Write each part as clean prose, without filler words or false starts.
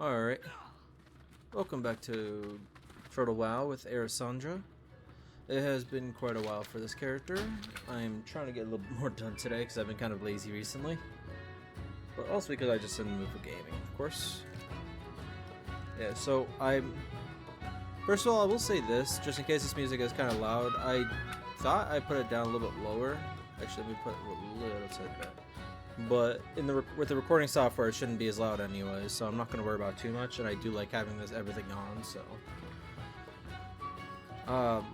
Alright, welcome back to Turtle WoW with Arisandra. It has been quite a while for this character. I'm trying to get a little bit more done today because I've been kind of lazy recently. But also because I just didn't move for gaming, of course. Yeah, so first of all, I will say this, just in case this music is kind of loud. I thought I put it down a little bit lower. Actually, let me put it a little bit. But with the recording software, it shouldn't be as loud anyways, so I'm not going to worry about it too much, and I do like having everything on, so.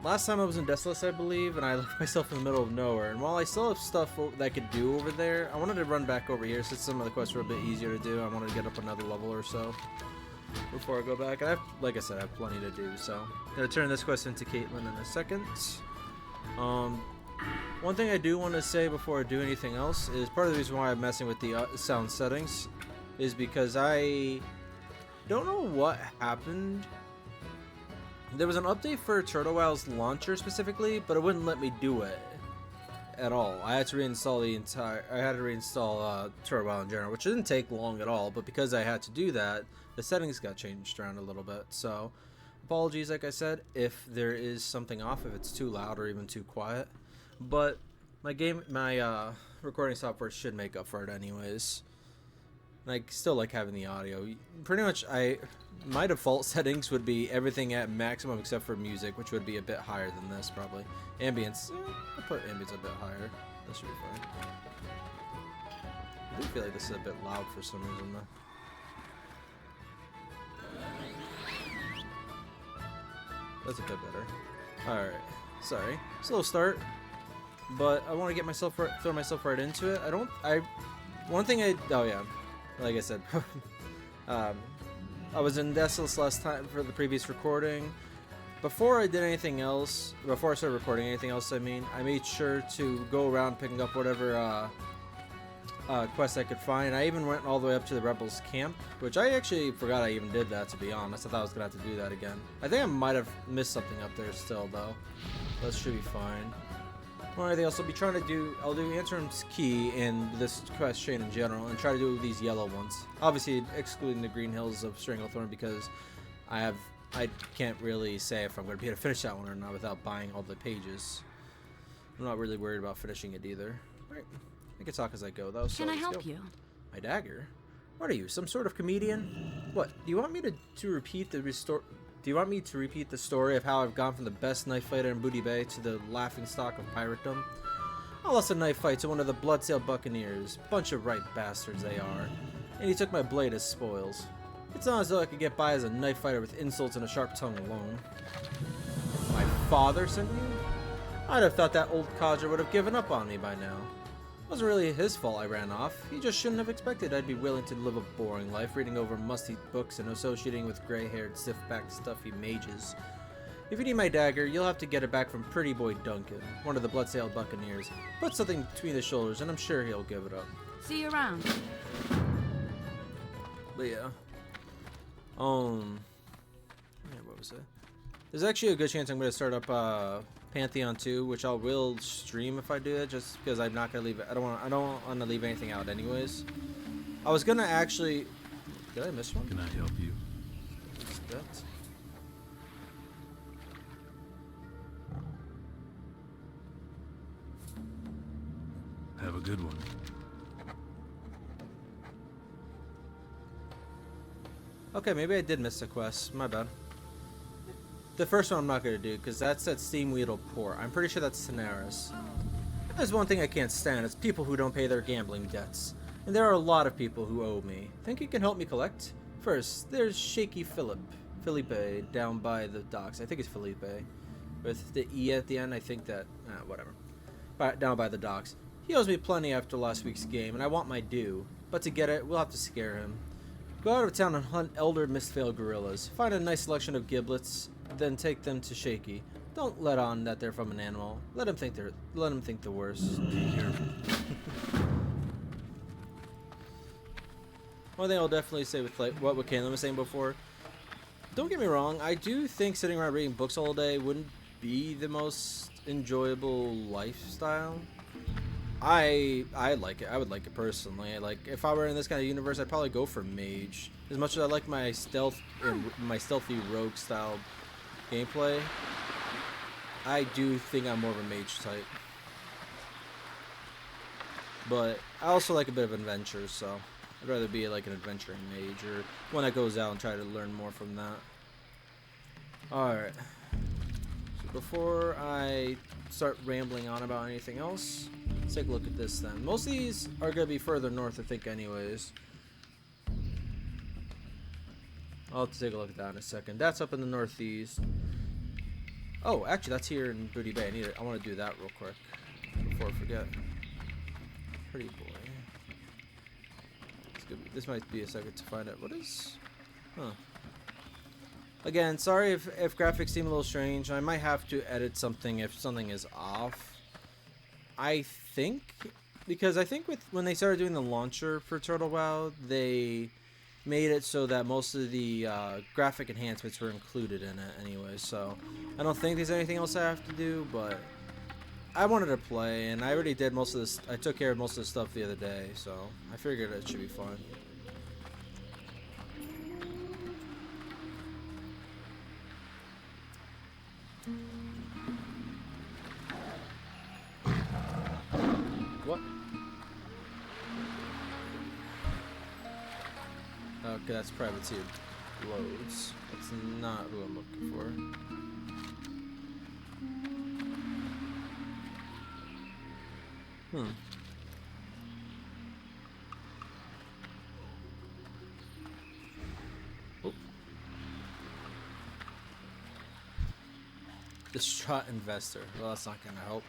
Last time I was in Desolace, I believe, and I left myself in the middle of nowhere, and while I still have stuff that I could do over there, I wanted to run back over here since some of the quests were a bit easier to do. I wanted to get up another level or so before I go back, and like I said, I have plenty to do, so. I'm going to turn this quest into Caitlin in a second. One thing I do want to say before I do anything else is part of the reason why I'm messing with the sound settings is because I don't know what happened. There was an update for Turtle WoW's launcher specifically, but it wouldn't let me do it at all. I had to reinstall Turtle WoW in general, which didn't take long at all, but because I had to do that, the settings got changed around a little bit. So apologies, like I said, if there is something off, if it's too loud or even too quiet. But my recording software should make up for it anyways. And I still like having the audio. Pretty much, my default settings would be everything at maximum except for music, which would be a bit higher than this probably. Ambience, I put ambience a bit higher. That should be fine. I do feel like this is a bit loud for some reason though. That's a bit better. Alright, sorry. Slow start. But I want to get throw myself right into it. Oh yeah, like I said, I was in Desolace last time for the previous recording. Before I started recording anything else, I made sure to go around picking up whatever quests I could find. I even went all the way up to the Rebels camp, which I actually forgot I even did that, to be honest. I thought I was going to have to do that again. I think I might have missed something up there still, though. That should be fine. Or anything else I'll do Answer's Key and this quest chain in general, and try to do these yellow ones. Obviously, excluding the green hills of Stranglethorn because I can't really say if I'm going to be able to finish that one or not without buying all the pages. I'm not really worried about finishing it either. Right. I can talk as I go though. So can I help you? My dagger? What are you, some sort of comedian? What? Do you want me to repeat the story of how I've gone from the best knife fighter in Booty Bay to the laughing stock of piratedom? I lost a knife fight to one of the Bloodsail Buccaneers. Bunch of right bastards they are. And he took my blade as spoils. It's not as though I could get by as a knife fighter with insults and a sharp tongue alone. My father sent you? I'd have thought that old codger would have given up on me by now. It wasn't really his fault I ran off. He just shouldn't have expected I'd be willing to live a boring life, reading over musty books and associating with gray-haired, stiff-backed, stuffy mages. If you need my dagger, you'll have to get it back from Pretty Boy Duncan, one of the Bloodsail Buccaneers. Put something between his shoulders, and I'm sure he'll give it up. See you around. But yeah. What was it? There's actually a good chance I'm going to start up, Pantheon 2, which I will stream if I do it, just because I'm not gonna leave it. I don't want to leave anything out anyways. I was gonna actually. Did I miss one? Can I help you? What's that? Have a good one. Okay, maybe I did miss a quest. My bad. The first one I'm not going to do, because that's at Steamweedle Port. I'm pretty sure that's Tanaris. There's one thing I can't stand, it's people who don't pay their gambling debts. And there are a lot of people who owe me. Think you can help me collect? First, there's Shaky Felipe down by the docks. I think it's Felipe. With the E at the end, I think that... whatever. Down by the docks. He owes me plenty after last week's game, and I want my due. But to get it, we'll have to scare him. Go out of town and hunt elder Mistveil gorillas. Find a nice selection of giblets, then take them to Shaky. Don't let on that they're from an animal. Let him think the worst. Be careful. One thing I'll definitely say with like what Caitlin was saying before. Don't get me wrong, I do think sitting around reading books all day wouldn't be the most enjoyable lifestyle. I like it. I would like it personally. Like if I were in this kind of universe, I'd probably go for mage. As much as I like my stealth and my stealthy rogue style gameplay, I do think I'm more of a mage type. But I also like a bit of adventure, so I'd rather be like an adventuring mage or one that goes out and try to learn more from that. Alright. So before I start rambling on about anything else, let's take a look at this then. Most of these are going to be further north, I think, anyways. I'll have to take a look at that in a second. That's up in the northeast. Oh, actually, that's here in Booty Bay. I want to do that real quick before I forget. Pretty boy. This might be a second to find out. What is... Huh. Again, sorry if graphics seem a little strange. I might have to edit something if something is off. I think... Because I think when they started doing the launcher for Turtle WoW, they made it so that most of the graphic enhancements were included in it anyway. So, I don't think there's anything else I have to do, but... I wanted to play, and I already did most of this. I took care of most of the stuff the other day, so I figured it should be fun. What? Okay, that's privateered loads. That's not who I'm looking for. Oh. Distraught investor. Well, that's not gonna help.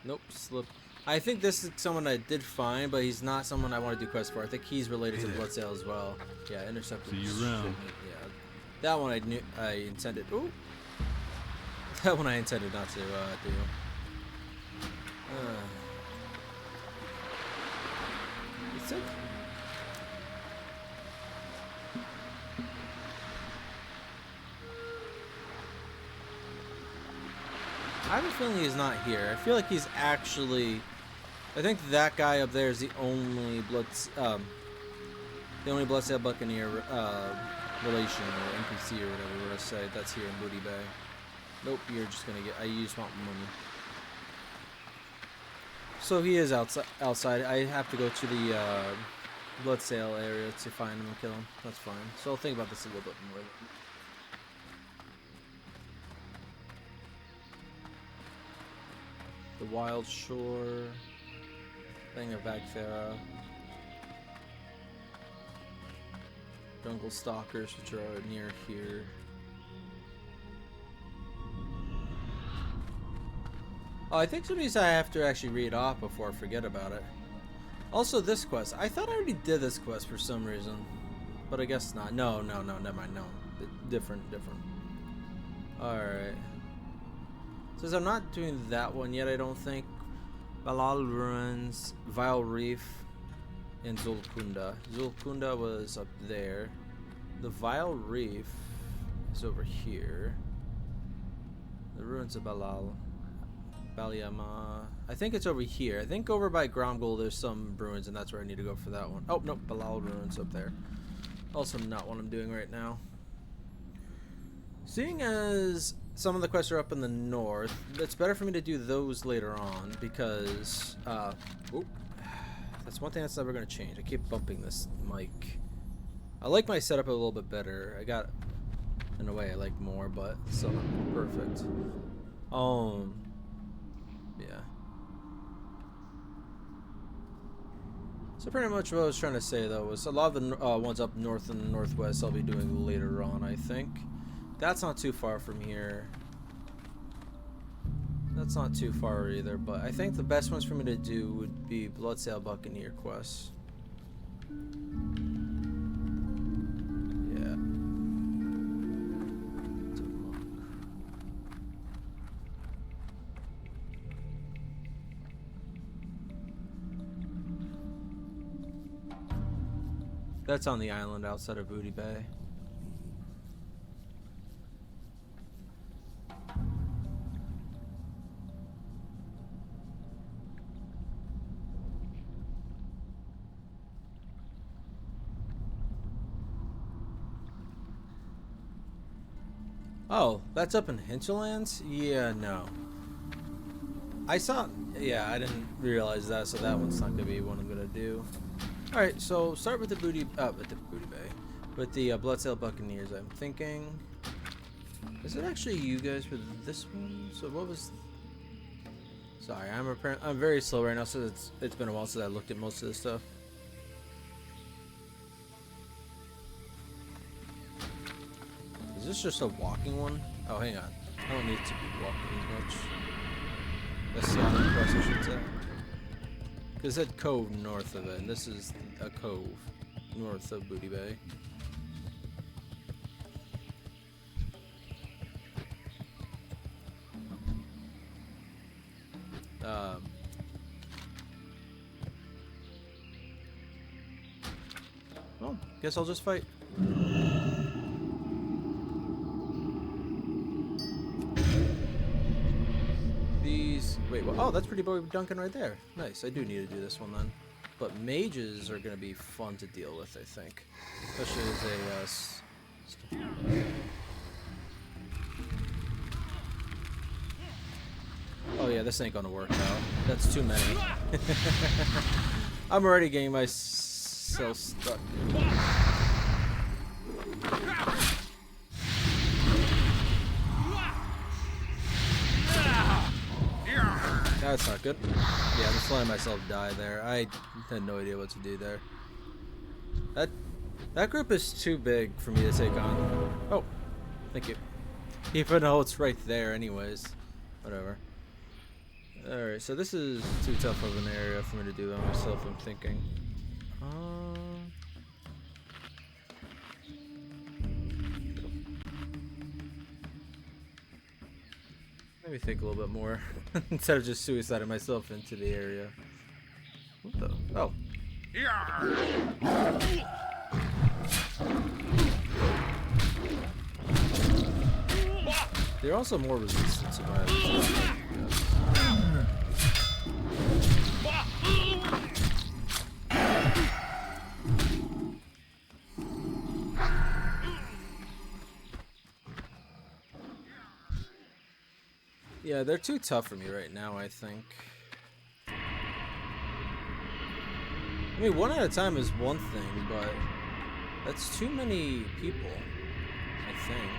Nope, slip. I think this is someone I did find, but he's not someone I want to do quests for. I think he's related to the Bloodsale as well. Yeah, intercepted. See you around. Yeah. That one I intended. Ooh. That one I intended not to do. It's it. I have a feeling he's not here. I feel like he's actually. I think that guy up there is the only Bloodsale Buccaneer relation or NPC or whatever we're gonna say that's here in Booty Bay. Nope, you're just gonna get. You just want money. So he is outside. I have to go to the Bloodsale area to find him and kill him. That's fine. So I'll think about this a little bit more. The Wild Shore. Thing of Bagthera. Jungle Stalkers, which are near here. Oh, I think some of these I have to actually read off before I forget about it. Also, this quest. I thought I already did this quest for some reason. But I guess not. No, never mind. No. Different. Alright. Since I'm not doing that one yet, I don't think. Balal Ruins, Vile Reef, and Zulkunda. Zulkunda was up there. The Vile Reef is over here. The Ruins of Balal. Balyama. I think it's over here. I think over by Gromgol there's some ruins, and that's where I need to go for that one. Oh, no, Balal Ruins up there. Also not what I'm doing right now. Seeing as some of the quests are up in the north, it's better for me to do those later on because that's one thing that's never going to change. I keep bumping this mic. I like my setup a little bit better. I got, in a way, I like more, but still not perfect. Yeah. So pretty much what I was trying to say though was a lot of the ones up north and northwest I'll be doing later on, I think. That's not too far from here. That's not too far either, but I think the best ones for me to do would be Bloodsale Buccaneer quests. Yeah. That's on the island outside of Booty Bay. Oh, that's up in Hinterlands? Yeah, no. I saw... Yeah, I didn't realize that, so that one's not going to be one I'm going to do. Alright, so start with the booty... with the booty bay. With the Bloodsail Buccaneers, I'm thinking... Is it actually you guys for this one? So what was... Sorry, I'm very slow right now, so it's been a while since I looked at most of this stuff. Is this just a walking one? Oh, hang on. I don't need to be walking as much. That's the only quest I should say. Because it said cove north of it, and this is a cove north of Booty Bay. Well, guess I'll just fight. Wait, well, oh, that's Pretty Boy Duncan right there. Nice, I do need to do this one then. But mages are going to be fun to deal with, I think. Especially as a... Oh yeah, this ain't going to work out. That's too many. I'm already getting myself stuck. That's not good. Yeah, I'm just letting myself die there. I had no idea what to do there. That group is too big for me to take on. Oh, thank you. Even though it's right there anyways. Whatever. Alright, so this is too tough of an area for me to do by myself, I'm thinking. Maybe think a little bit more instead of just suiciding myself into the area. What the? Oh. They're also more resistant to violence. Yeah, they're too tough for me right now, I think. I mean, one at a time is one thing, but that's too many people, I think.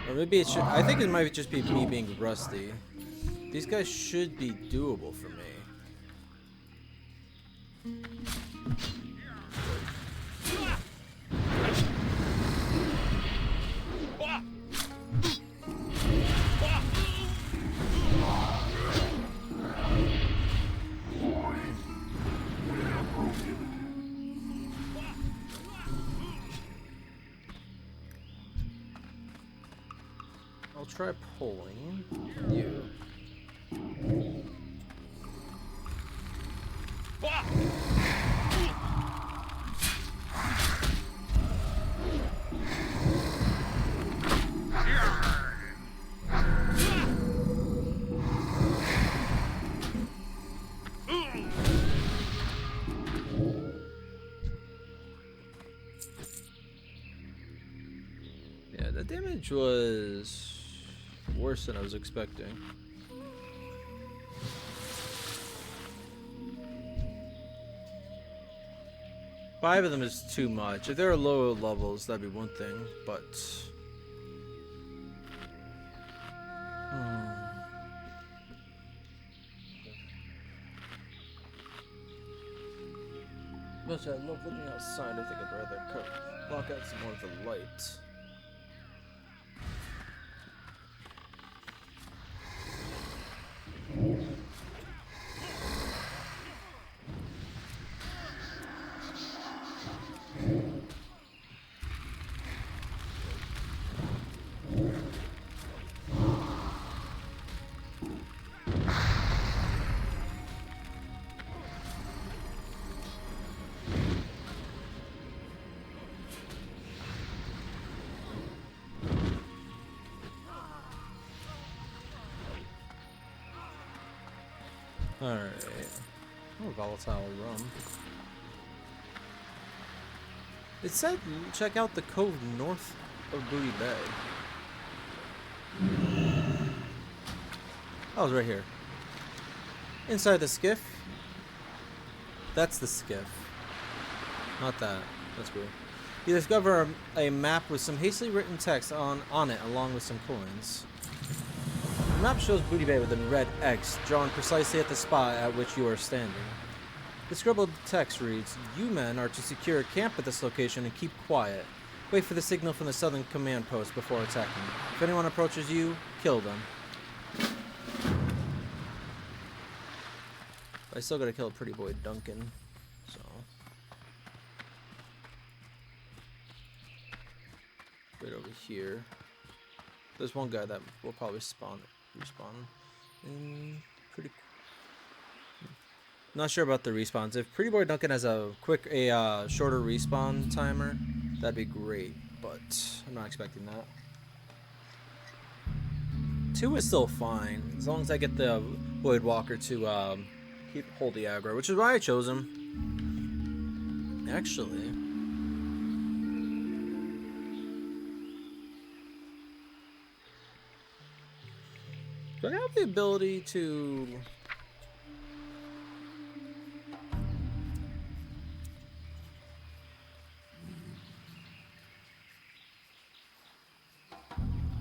Or maybe it should... I think it might just be me being rusty. These guys should be doable for me. I'll try pulling you. Yeah, the damage was worse than I was expecting. Five of them is too much. If there are lower levels, that'd be one thing, but... Much I love looking outside, I think I'd rather block out some more of the light. Alright. Oh, volatile rum. It said check out the cove north of Booty Bay. Oh, it's right here. Inside the skiff. That's the skiff. Not that. That's weird. You discover a map with some hastily written text on it, along with some coins. The map shows Booty Bay with a red X drawn precisely at the spot at which you are standing. The scribbled text reads, "You men are to secure a camp at this location and keep quiet. Wait for the signal from the southern command post before attacking. If anyone approaches you, kill them." I still gotta kill a pretty boy Duncan, so. Right over here. There's one guy that will probably respawn. Pretty. Not sure about the respawns. If Pretty Boy Duncan has a shorter respawn timer, that'd be great. But I'm not expecting that. 2 is still fine, as long as I get the Void Walker to hold the aggro, which is why I chose him. Actually. Do I have the ability to...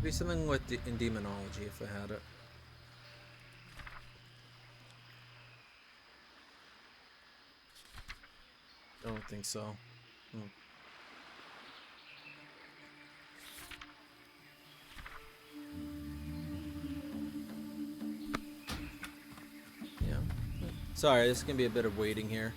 be something with in demonology if I had it. I don't think so. Yeah. Sorry, this is gonna be a bit of waiting here.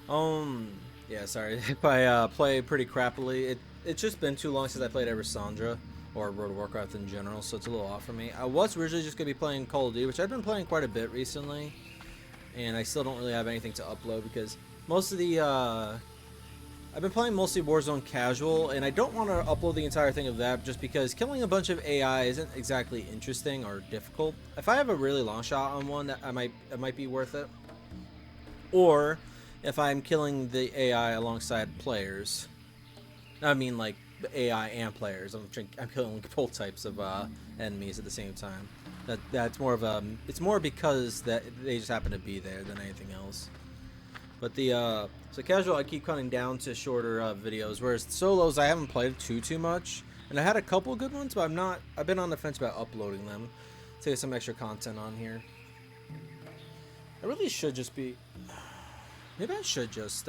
Yeah, sorry if I play pretty crappily. It's just been too long since I played Arisandra or World of Warcraft in general, so it's a little off for me. I was originally just gonna be playing Call of Duty, which I've been playing quite a bit recently, and I still don't really have anything to upload because most of the I've been playing mostly Warzone casual, and I don't want to upload the entire thing of that just because killing a bunch of AI isn't exactly interesting or difficult. If I have a really long shot on one, that it might be worth it. Or if I'm killing the AI alongside players. I mean, like AI and players. I'm killing both types of enemies at the same time. That's more of a. It's more because that they just happen to be there than anything else. But the so casual, I keep cutting down to shorter videos, whereas solos I haven't played too much, and I had a couple good ones, but I've been on the fence about uploading them to get some extra content on here. I really should just be. Maybe I should just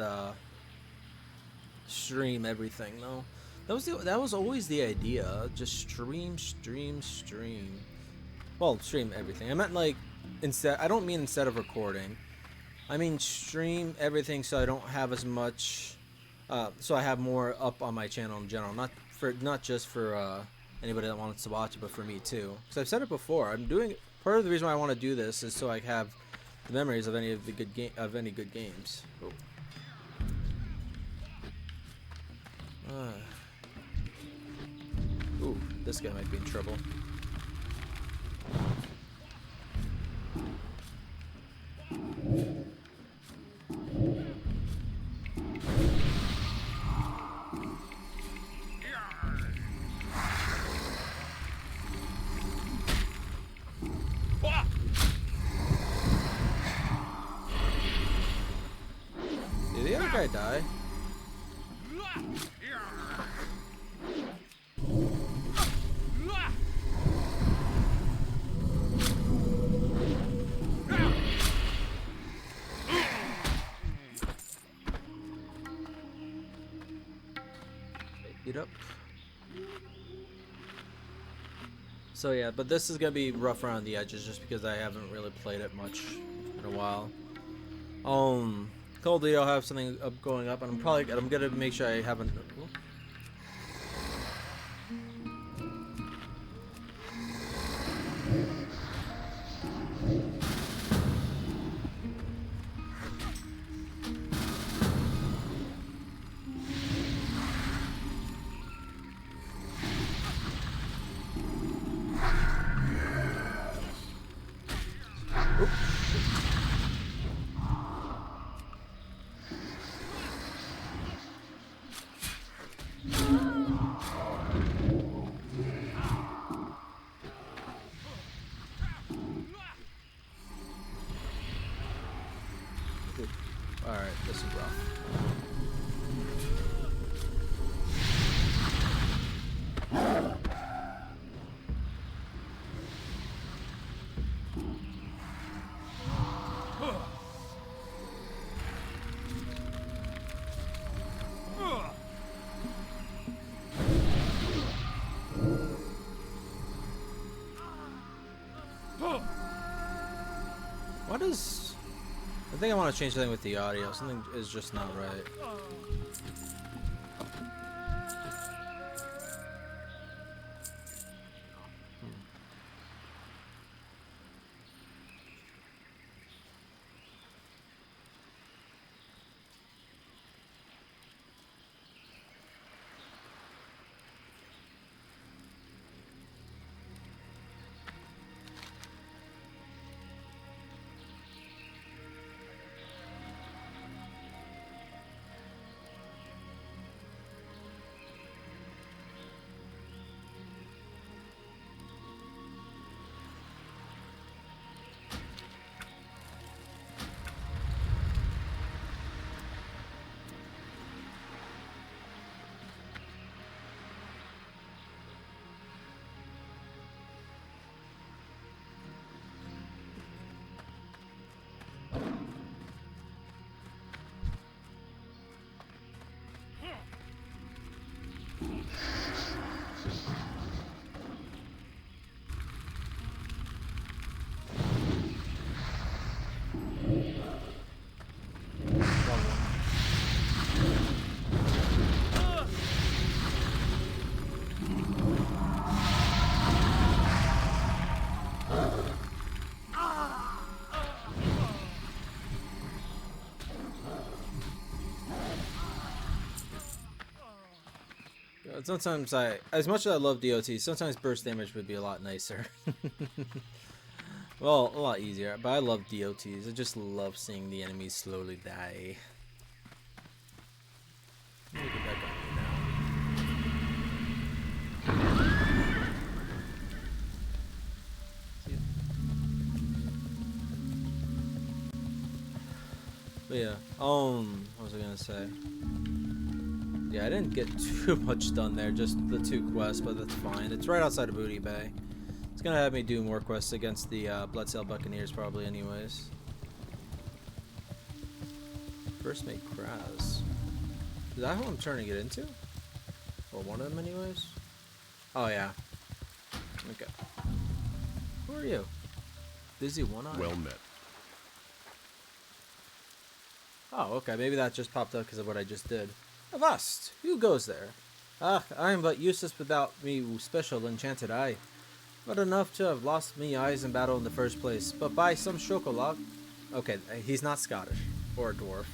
stream everything though. That was always the idea. Just stream. Well, stream everything. I meant like instead. I don't mean instead of recording. I mean stream everything so I don't have as much. So I have more up on my channel in general. Not just for anybody that wants to watch it, but for me too. Because I've said it before. I'm doing part of the reason why I want to do this is so I have the memories of any good games. Oh. Ooh, this guy might be in trouble. Did the other guy die? Up. So yeah, but this is gonna be rough around the edges just because I haven't really played it much in a while. Call of Duty, I'll have something going up, and I'm gonna make sure I haven't. Alright, this is rough. What is... I think I want to change something with the audio. Something is just not right. Sometimes as much as I love DOT, sometimes burst damage would be a lot nicer. Well, a lot easier, but I love DOTs. I just love seeing the enemies slowly die. Let me get back on you now. But yeah, what was I gonna say? Yeah, I didn't get too much done there, just the 2 quests, but that's fine. It's right outside of Booty Bay. It's gonna have me do more quests against the Bloodsail Buccaneers probably anyways. First mate Kraz. Is that who I'm turning it into? Or one of them anyways? Oh yeah. Okay. Who are you? Dizzy One Eye? Well met. Oh, okay. Maybe that just popped up because of what I just did. Avast! Who goes there? Ah, I am but useless without me special enchanted eye. But enough to have lost me eyes in battle in the first place. But by some chocolate... Okay, he's not Scottish. Or a dwarf.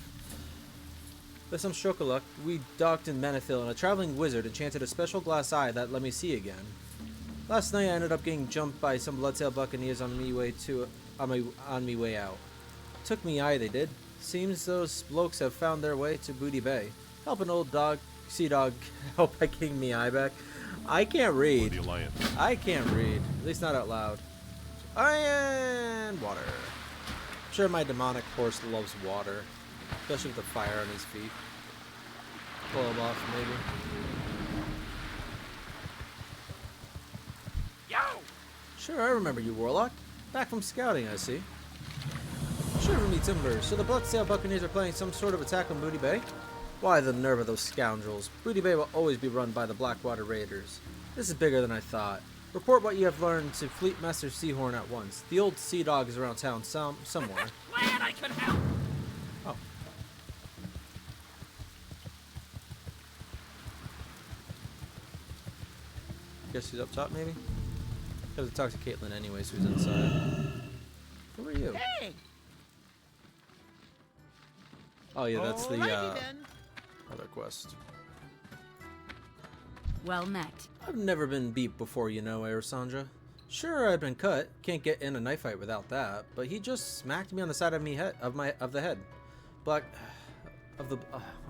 By some chocolate, we docked in Manethil, and a traveling wizard enchanted a special glass eye that let me see again. Last night I ended up getting jumped by some bloodsail buccaneers on me way out. Took me eye they did. Seems those blokes have found their way to Booty Bay. Help an old sea dog help by getting me eye back. I can't read. The Alliance. I can't read. At least not out loud. And water. I'm sure my demonic horse loves water. Especially with the fire on his feet. Pull him off, maybe. Yo! Sure, I remember you, Warlock. Back from scouting, I see. Shiver me timbers. So the Bloodsail Buccaneers are planning some sort of attack on Booty Bay? Why the nerve of those scoundrels. Booty Bay will always be run by the Blackwater Raiders. This is bigger than I thought. Report what you have learned to Fleet Master Seahorn at once. The old sea dog is around town somewhere. Glad I could help. Oh. Guess he's up top, maybe? Have to talk to Caitlin anyways, who's inside. Who are you? Hey! Oh yeah, that's the Alrighty then. other quest. Well met. I've never been beat before, you know, Arisandra. Sure, I've been cut. Can't get in a knife fight without that. But he just smacked me on the side of the head. Oh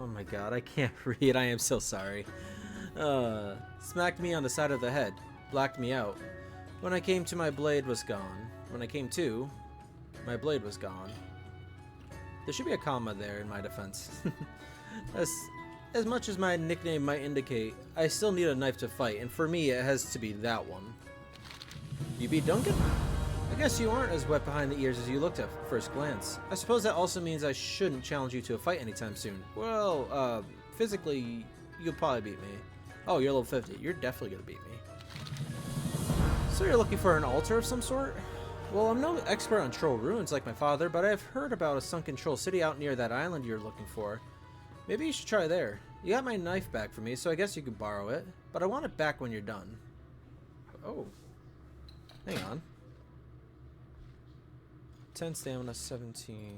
my god, I can't read. I am so sorry. Smacked me on the side of the head. Blacked me out. When I came to, my blade was gone. When I came to, my blade was gone. There should be a comma there in my defense. As much as my nickname might indicate, I still need a knife to fight, and for me it has to be that one. You beat Duncan? I guess you aren't as wet behind the ears as you looked at first glance. I suppose that also means I shouldn't challenge you to a fight anytime soon. Well, physically, you'll probably beat me. Oh, you're level 50. You're definitely gonna beat me. So you're looking for an altar of some sort? Well, I'm no expert on troll ruins like my father, but I've heard about a sunken troll city out near that island you're looking for. Maybe you should try there. You got my knife back for me, so I guess you could borrow it. But I want it back when you're done. Oh. Hang on. 10 stamina, 17.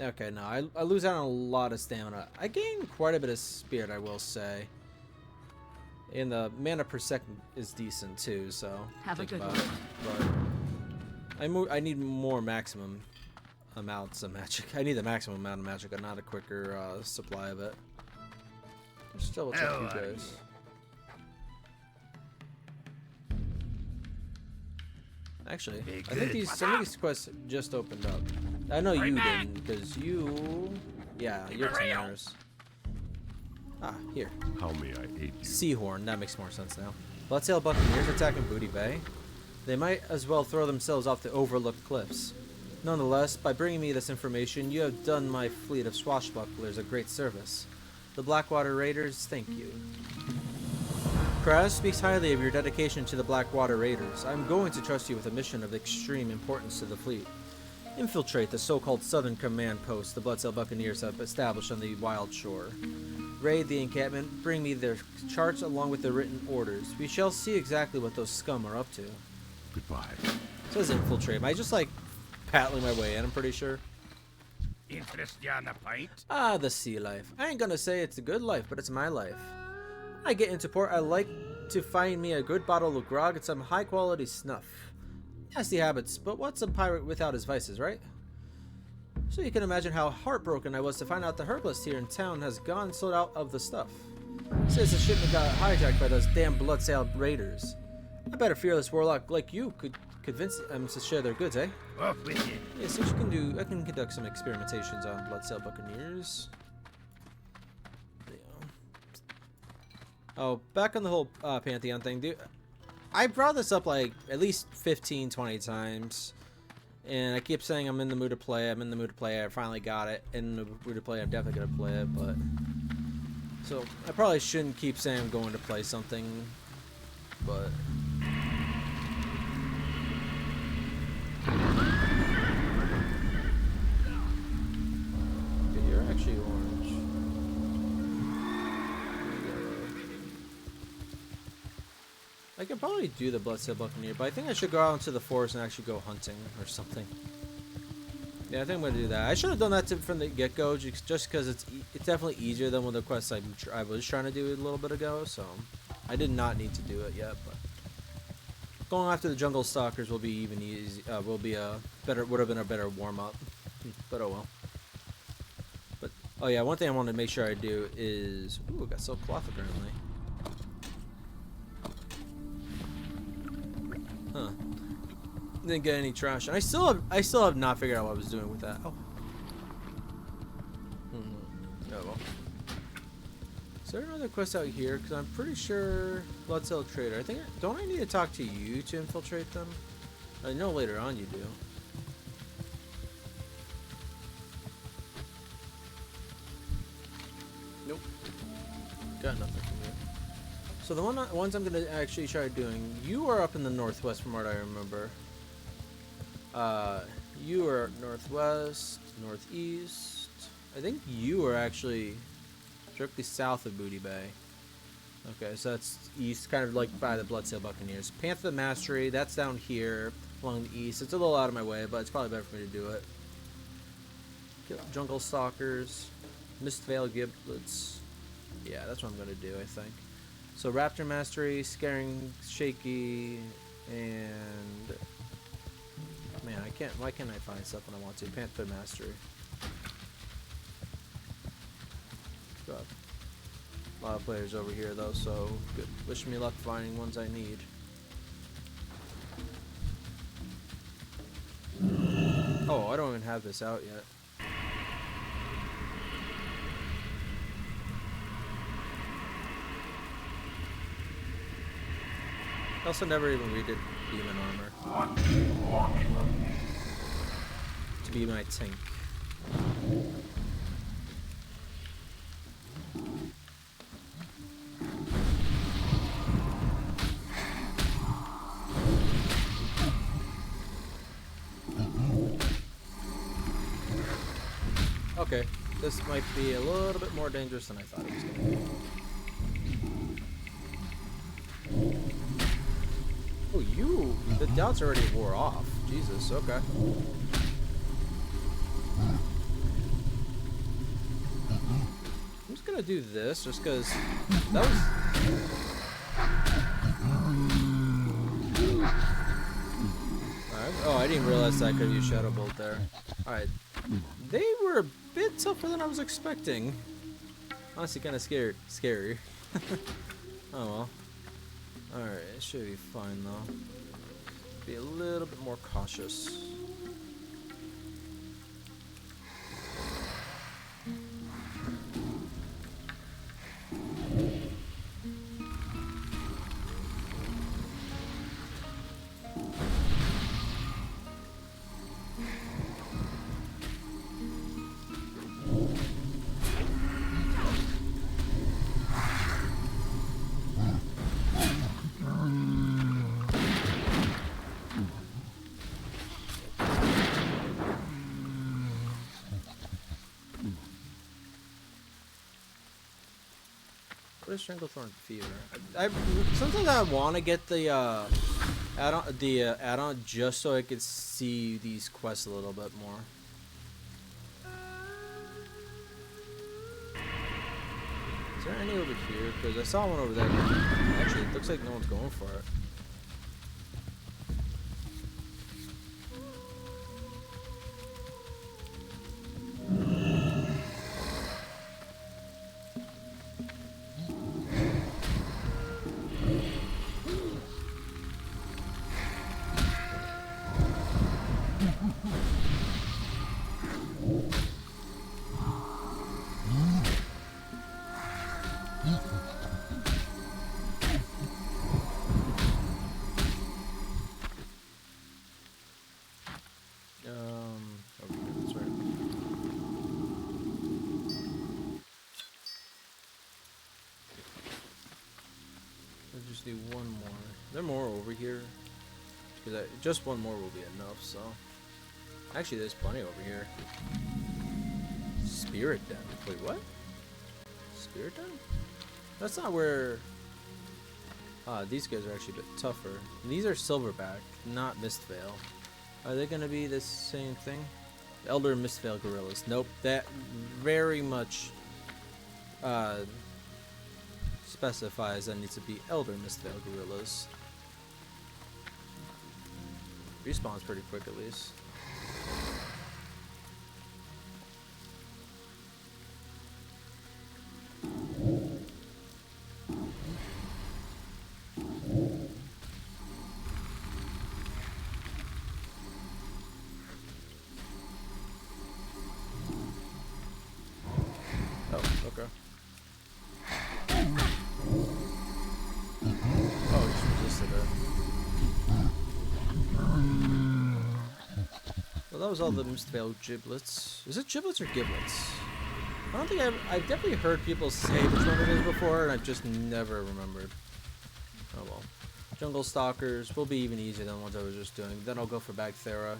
Okay, no, I lose out on a lot of stamina. I gain quite a bit of spirit, I will say. And the mana per second is decent too, so Have a good about one. it. But I need more maximum amounts of magic. I need the maximum amount of magic, and not a quicker supply of it. Just double check you guys. Actually, I think some of these quests just opened up. I know you didn't, because you... Yeah, you're 10 hours. Ah, here. How may I aid you? Seahorn, that makes more sense now. Bloodsail Buccaneers attacking Booty Bay. They might as well throw themselves off the overlooked cliffs. Nonetheless, by bringing me this information, you have done my fleet of swashbucklers a great service. The Blackwater Raiders thank you. Kraz speaks highly of your dedication to the Blackwater Raiders. I'm going to trust you with a mission of extreme importance to the fleet. Infiltrate the so-called Southern Command Post the Bloodsail Buccaneers have established on the Wild Shore. Raid the encampment, bring me their charts along with their written orders. We shall see exactly what those scum are up to. Goodbye. It says infiltrate. Am I just like paddling my way in? I'm pretty sure. Interest you on a pint? Ah, the sea life. I ain't gonna say it's a good life, but it's my life. When I get into port, I like to find me a good bottle of grog and some high-quality snuff. Nasty habits, but what's a pirate without his vices, right? So you can imagine how heartbroken I was to find out the herbalist here in town has gone sold out of the stuff. Says the shipment got hijacked by those damn Bloodsail Raiders. I bet a fearless warlock like you could convince them to share their goods, eh? Off with you. Yes, what you can do, I can conduct some experimentations on Bloodsail Buccaneers. Oh, back on the whole Pantheon thing, dude. I brought this up like at least 15, 20 times. And I keep saying I'm in the mood to play, I'm in the mood to play. I finally got it. In the mood to play, I'm definitely going to play it, but... So, I probably shouldn't keep saying I'm going to play something, but... Okay, you're actually orange. I could probably do the Bloodsail Buccaneer, but I think I should go out into the forest and actually go hunting or something. Yeah, I think I'm gonna do that. I should have done that from the get-go, just because it's definitely easier than one of the quests I was trying to do a little bit ago. So I did not need to do it yet, but going after the jungle stalkers will be even easy. Would have been a better warm-up. But oh well. But oh yeah, one thing I wanted to make sure I do is ooh, I got silk cloth apparently. Huh. Didn't get any trash. And I still have not figured out what I was doing with that. Oh. Oh well. Is there another quest out here? Because I'm pretty sure Bloodsail Trader. Don't I need to talk to you to infiltrate them? I know later on you do. Nope. Got nothing from you. So the ones I'm gonna actually try doing, you are up in the northwest from what I remember. You are northwest, northeast. I think you are actually directly south of Booty Bay. Okay, so that's east, kind of like by the Bloodsail Buccaneers. Panther Mastery, that's down here along the east. It's a little out of my way, but it's probably better for me to do it. Jungle Stalkers, Mistvale Giblets. Yeah, that's what I'm gonna do, I think. So Raptor Mastery, Scaring Shaky, and man, why can't I find stuff when I want to? Panther Mastery. God. A lot of players over here though, so good. Wish me luck finding ones I need. Oh, I don't even have this out yet. Also never even redid demon armor. To be my tank. Okay, this might be a little bit more dangerous than I thought it was going to be. Oh, the doubts already wore off. Jesus, okay. I'm just gonna do this just because that was. Alright. Oh, I didn't realize I could use Shadow Bolt there. Alright. They were a bit tougher than I was expecting. Honestly, kind of scary. Oh well. Alright, it should be fine though. Be a little bit more cautious. What is Stranglethorn Fever? Sometimes I want to get the add-on just so I could see these quests a little bit more. Is there any over here? Because I saw one over there. Actually, it looks like no one's going for it. Over here, that's right. Let's just do one more. Is there more over here? Because just one more will be enough, so. Actually, there's plenty over here. Spirit Den. Wait, what? Spirit Den? That's not where... these guys are actually a bit tougher. These are Silverback, not Mistvale. Are they going to be the same thing? Elder Mistvale Gorillas. Nope. That very much specifies that needs to be Elder Mistvale Gorillas. Respawns pretty quick at least. That was all the Mistvale giblets. Is it giblets or giblets? I don't think I've definitely heard people say which one it is before, and I've just never remembered. Oh well. Jungle Stalkers will be even easier than the ones I was just doing. Then I'll go for Bagthera.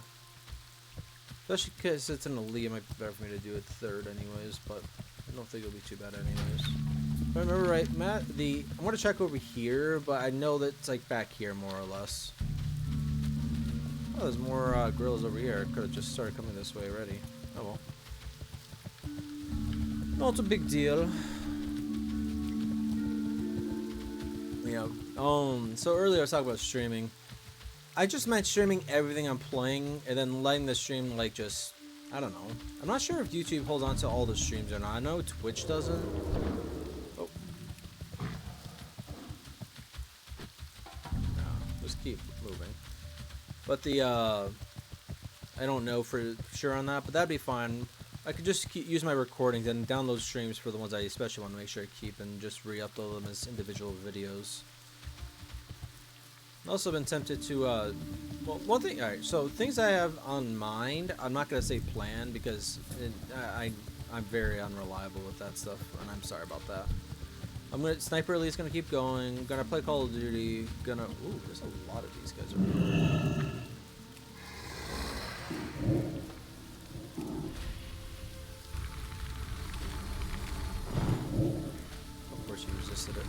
Especially because it's an elite, it might be better for me to do it third anyways, but I don't think it'll be too bad anyways. If I remember right, Matt, I want to check over here, but I know that it's like back here more or less. Oh, there's more gorillas over here. Could have just started coming this way already. Oh well. Not a big deal. Yeah. So earlier I was talking about streaming. I just meant streaming everything I'm playing and then letting the stream like just, I don't know. I'm not sure if YouTube holds on to all the streams or not. I know Twitch doesn't. Oh. No, just keep moving. But I don't know for sure on that, but that'd be fine. I could just use my recordings and download streams for the ones I especially want to make sure I keep and just re-upload them as individual videos. Also been tempted to, well, one thing, alright, so things I have on mind, I'm not going to say plan because I'm very unreliable with that stuff, and I'm sorry about that. Sniper Elite's gonna keep going, gonna play Call of Duty, ooh, there's a lot of these guys over here. Of course you resisted it.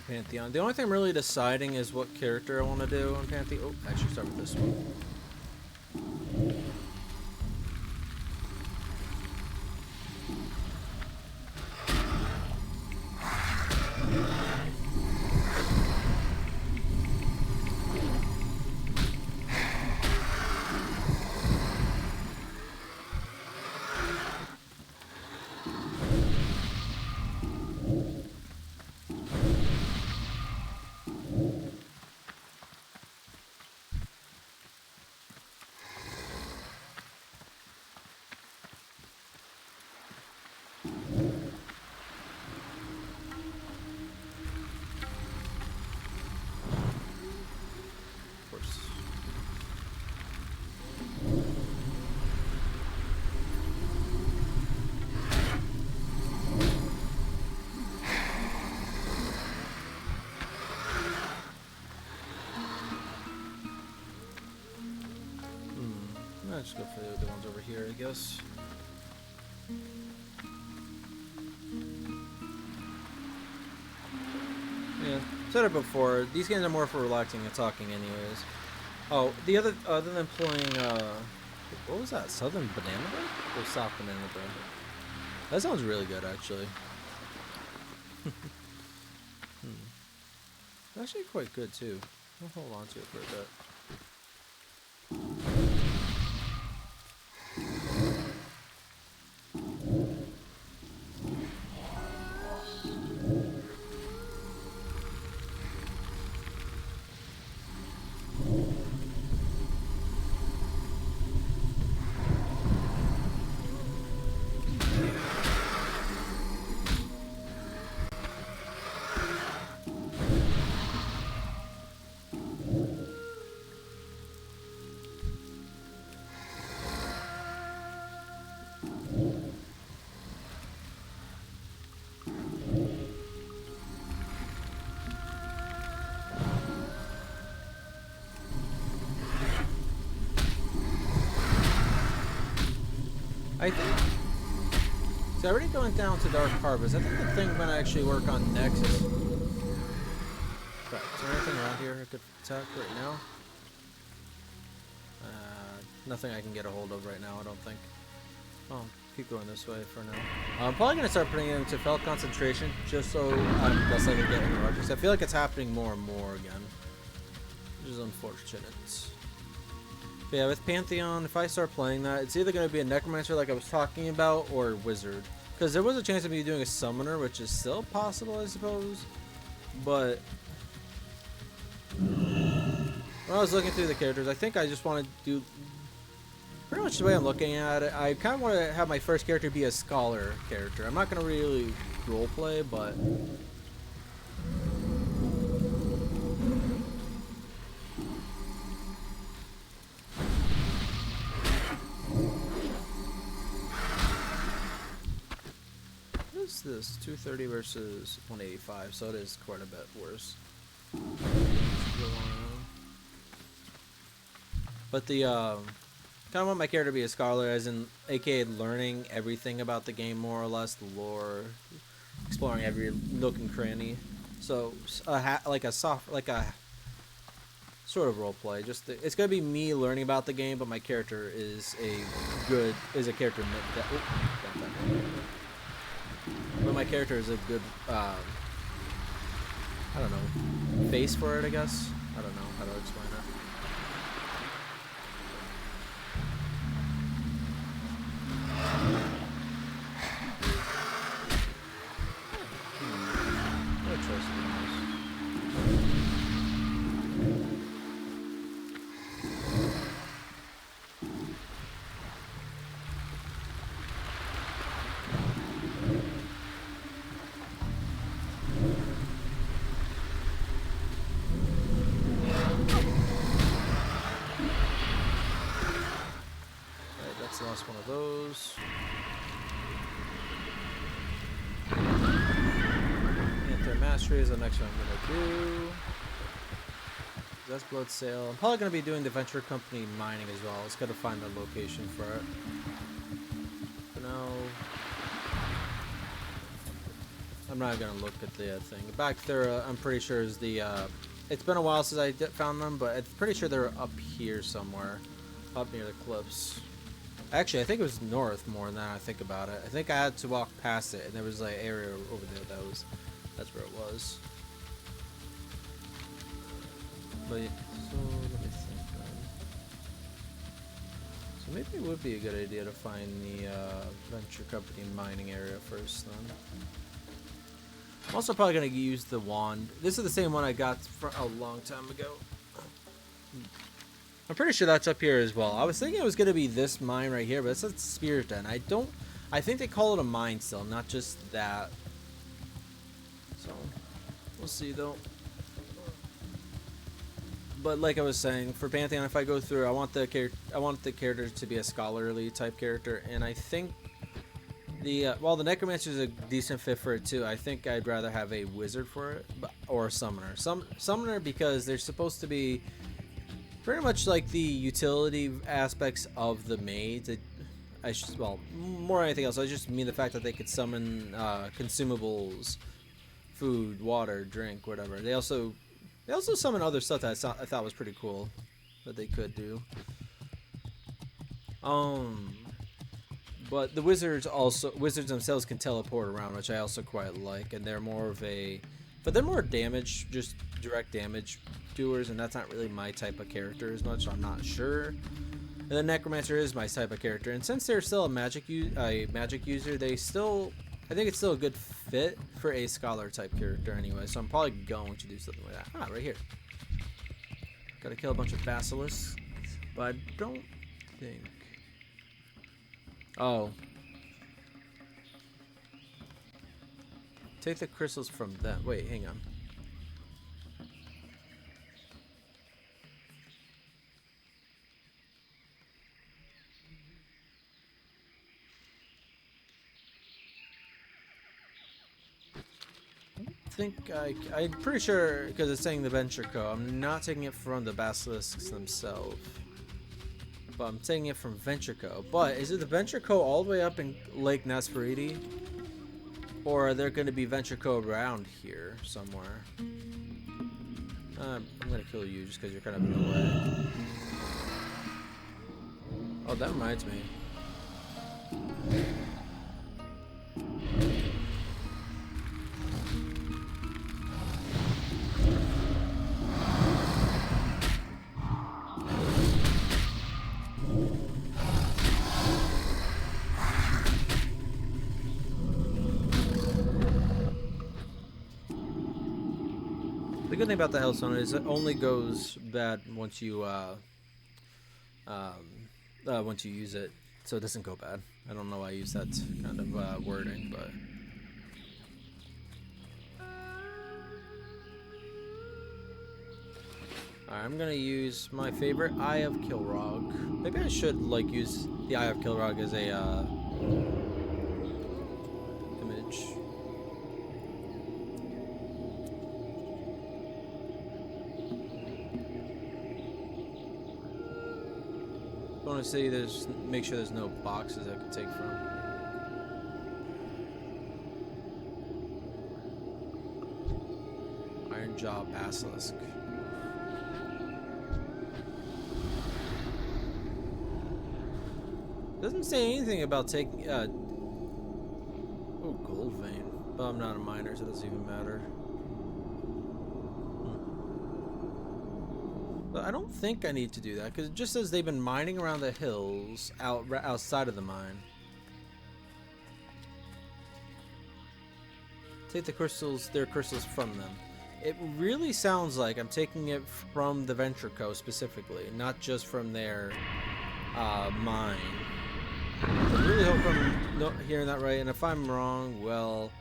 Pantheon. The only thing I'm really deciding is what character I want to do on Pantheon. Oh, I should start with this one. I'll just go for the ones over here, I guess. Yeah, said it before. These games are more for relaxing and talking, anyways. Oh, the other than playing, what was that? Southern Banana Bread or South Banana Bread? That sounds really good, actually. Actually, quite good too. I'll hold on to it for a bit. I think, so I already going down to Dark Harvest. I think the thing I'm going to actually work on next is, crap, is there anything around here I could attack right now? Nothing I can get a hold of right now, I don't think. Oh, keep going this way for now. I'm probably going to start putting it into Felt Concentration, just so I'm less likely to get interruptions. I feel like it's happening more and more again, which is unfortunate. But yeah, with Pantheon, if I start playing that, it's either going to be a Necromancer like I was talking about, or Wizard. Because there was a chance of me doing a Summoner, which is still possible, I suppose. But when I was looking through the characters, I think I just want to do pretty much the way I'm looking at it. I kind of want to have my first character be a Scholar character. I'm not going to really roleplay, but what's this? 230 versus 185, so it is quite a bit worse. But the kind of want my character to be a scholar, as in, aka learning everything about the game more or less, the lore, exploring every nook and cranny. So like a sort of role play. Just it's gonna be me learning about the game, but my character is a character but my character is a good I don't know, face for it, I guess. I don't know how to explain it. What choice is the last one of those. Anther Mastery is the next one I'm gonna do. That's Blood Sale. I'm probably gonna be doing the Venture Company mining as well. Let's gotta find a location for it. For now, I'm not gonna look at the thing. Back there, I'm pretty sure is the. It's been a while since I found them, but I'm pretty sure they're up here somewhere, up near the cliffs. Actually, I think it was north more than I think about it. I think I had to walk past it, and there was like an area over there that's where it was. But so let me think. So maybe it would be a good idea to find the Venture Company mining area first, then. I'm also probably gonna use the wand. This is the same one I got a long time ago. I'm pretty sure that's up here as well. I was thinking it was going to be this mine right here, but it says Spirit Den. I think they call it a mine still, not just that. So, we'll see though. But like I was saying, for Pantheon, if I go through, I want the character to be a scholarly type character, and I think while the Necromancer is a decent fit for it too, I think I'd rather have a wizard for it, or a summoner. Summoner, because they're supposed to be pretty much like the utility aspects of the maids. Well, more than anything else, I just mean the fact that they could summon consumables, food, water, drink, whatever. They also summon other stuff that I thought was pretty cool that they could do. But the wizards themselves can teleport around, which I also quite like, and they're more damage, just direct damage doers, and that's not really my type of character as much, so I'm not sure. And the Necromancer is my type of character, and since they're still a magic user, I think it's still a good fit for a scholar type character anyway, so I'm probably going to do something like that. Right here. Gotta kill a bunch of basilisks, but I don't think. Oh. Take the crystals from them. Wait, hang on. I'm pretty sure, because it's saying the Venture Co. I'm not taking it from the basilisks themselves, but I'm taking it from Venture Co. But is it the Venture Co. all the way up in Lake Nasperidi, or are there going to be Venture Co. around here somewhere? I'm going to kill you just because you're kind of in the way. Oh, that reminds me. The good thing about the Hellstone is it only goes bad once you use it, so it doesn't go bad. I don't know why I use that kind of wording, but alright, I'm gonna use my favorite, Eye of Kilrog. Maybe I should like use the Eye of Kilrog as a image. want to see make sure there's no boxes I can take from. Iron Jaw Basilisk. Doesn't say anything about taking oh, gold vein. But I'm not a miner, so it doesn't even matter. But I don't think I need to do that because it just says they've been mining around the hills outside of the mine. Take the crystals, their crystals from them. It really sounds like I'm taking it from the Venture Co. specifically, not just from their mine. I really hope I'm hearing that right, and if I'm wrong, well,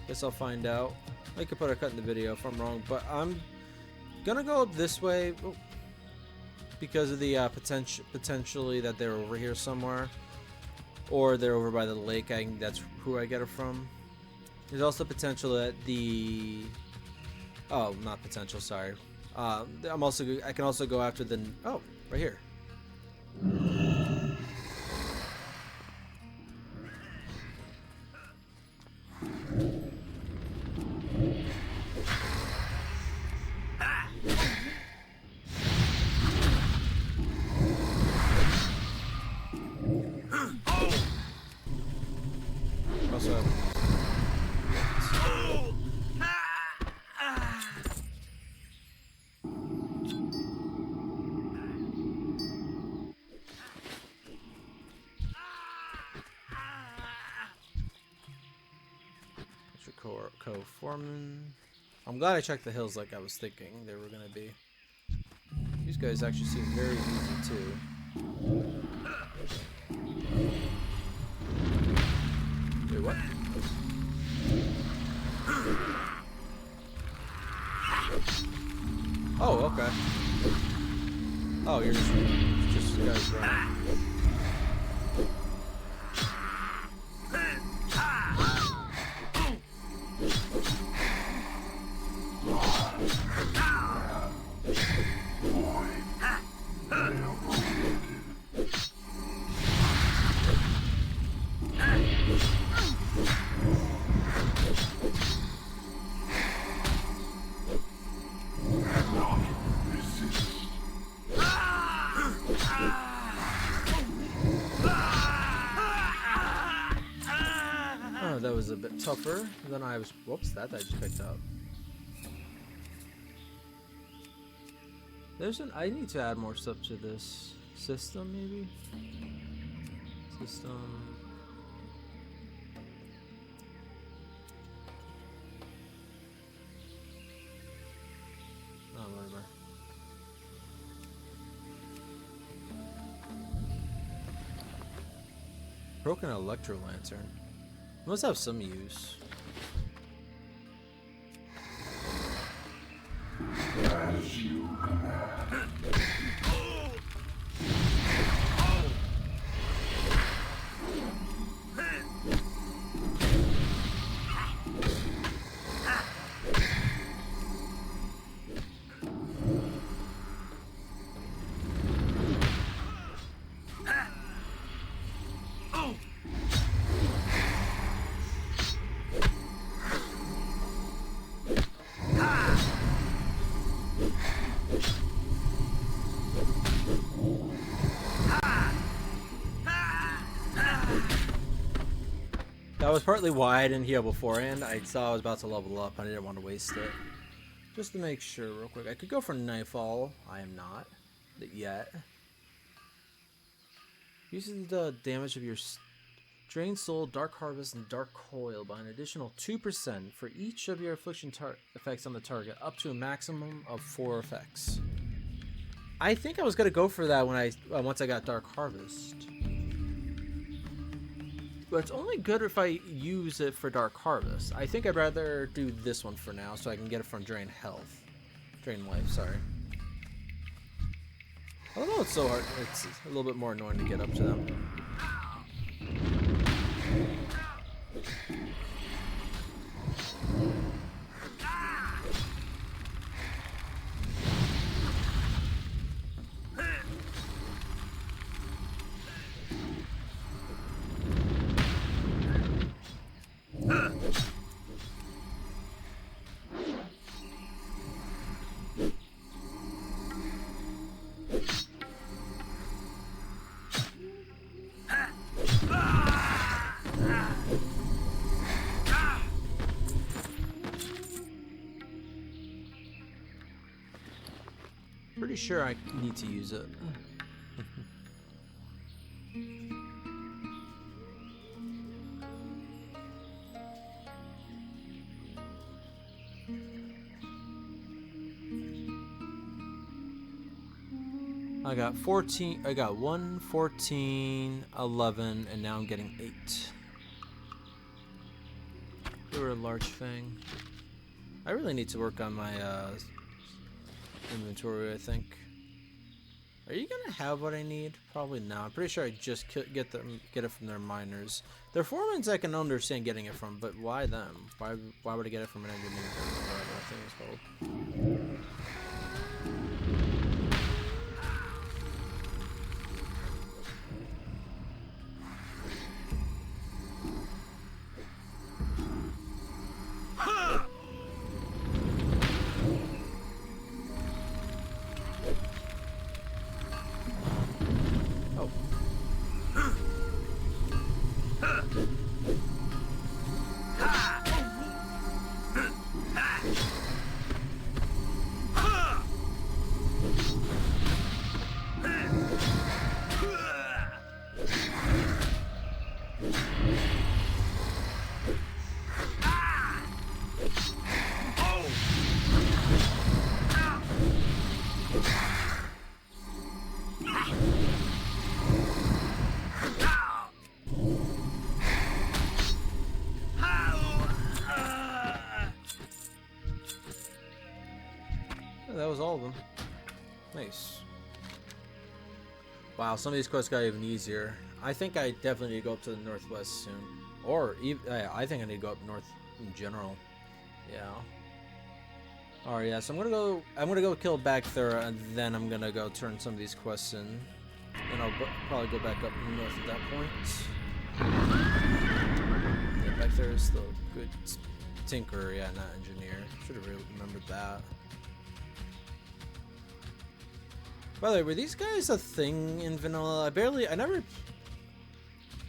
guess I'll find out. I could put a cut in the video if I'm wrong, but I'm gonna go up this way because of the potentially that they're over here somewhere, or they're over by the lake. That's who I get it from. There's also potential that the not potential. Sorry. I can also go after the right here. Co-foreman. I'm glad I checked the hills like I was thinking they were gonna be. These guys actually seem very easy too. Wait, what? Oh, okay. Oh, you're just guys running. That was a bit tougher than I was. Whoops, that I just picked up. I need to add more stuff to this system, maybe. System. Oh, whatever. Broken electro lantern. Must have some use. As you command. That was partly why I didn't heal beforehand. I saw I was about to level up. I didn't want to waste it. Just to make sure real quick. I could go for Nightfall. I am not. Yet. Uses the damage of your Drained Soul, Dark Harvest, and Dark Coil by an additional 2% for each of your affliction effects on the target, up to a maximum of 4 effects. I think I was going to go for that when once I got Dark Harvest. But it's only good if I use it for Dark Harvest. I think I'd rather do this one for now so I can get it from Drain Health. Drain Life, sorry. Although it's so hard, it's a little bit more annoying to get up to them. Pretty sure I need to use it. I got 14, I got 1, 14, 11, and now I'm getting 8. They were a large fang. I really need to work on my inventory, I think. Are you gonna have what I need? Probably not. I'm pretty sure I just get it from their miners. Their foremans I can understand getting it from, but why them? Why would I get it from an engineer? Whatever that thing is called. That was all of them. Nice. Wow, some of these quests got even easier. I think I definitely need to go up to the northwest soon. Or, even, I think I need to go up north in general. Yeah. Alright, yeah, so I'm gonna go kill Bagthera, and then I'm gonna go turn some of these quests in. And I'll probably go back up north at that point. Yeah, Bagthera is still a good tinkerer, yeah, not engineer. Should have really remembered that. By the way, were these guys a thing in vanilla?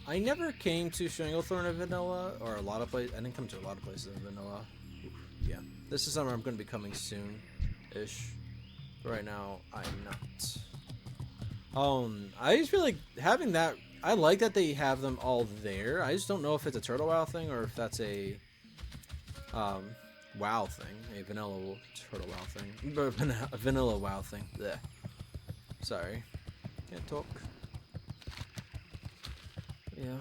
I never came to Stranglethorn in vanilla, or a lot of places. I didn't come to a lot of places in vanilla. Yeah, this is somewhere I'm going to be coming soon-ish. Right now, I'm not. I just feel like having that. I like that they have them all there. I just don't know if it's a Turtle WoW thing or if that's a WoW thing, a vanilla Turtle WoW thing, or a vanilla WoW thing. Blech. Sorry, can't talk. Yeah.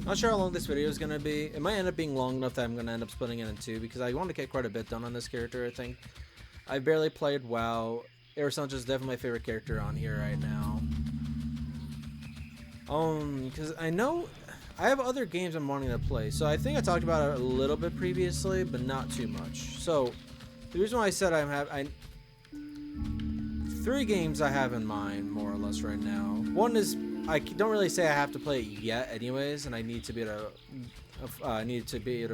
Not sure how long this video is gonna be. It might end up being long enough that I'm gonna end up splitting it in two because I want to get quite a bit done on this character. I think I barely played WoW. Arisandra is definitely my favorite character on here right now. Because I know I have other games I'm wanting to play. So I think I talked about it a little bit previously, but not too much. So the reason why I said three games I have in mind, more or less, right now. One is, I don't really say I have to play it yet anyways, and I need to be able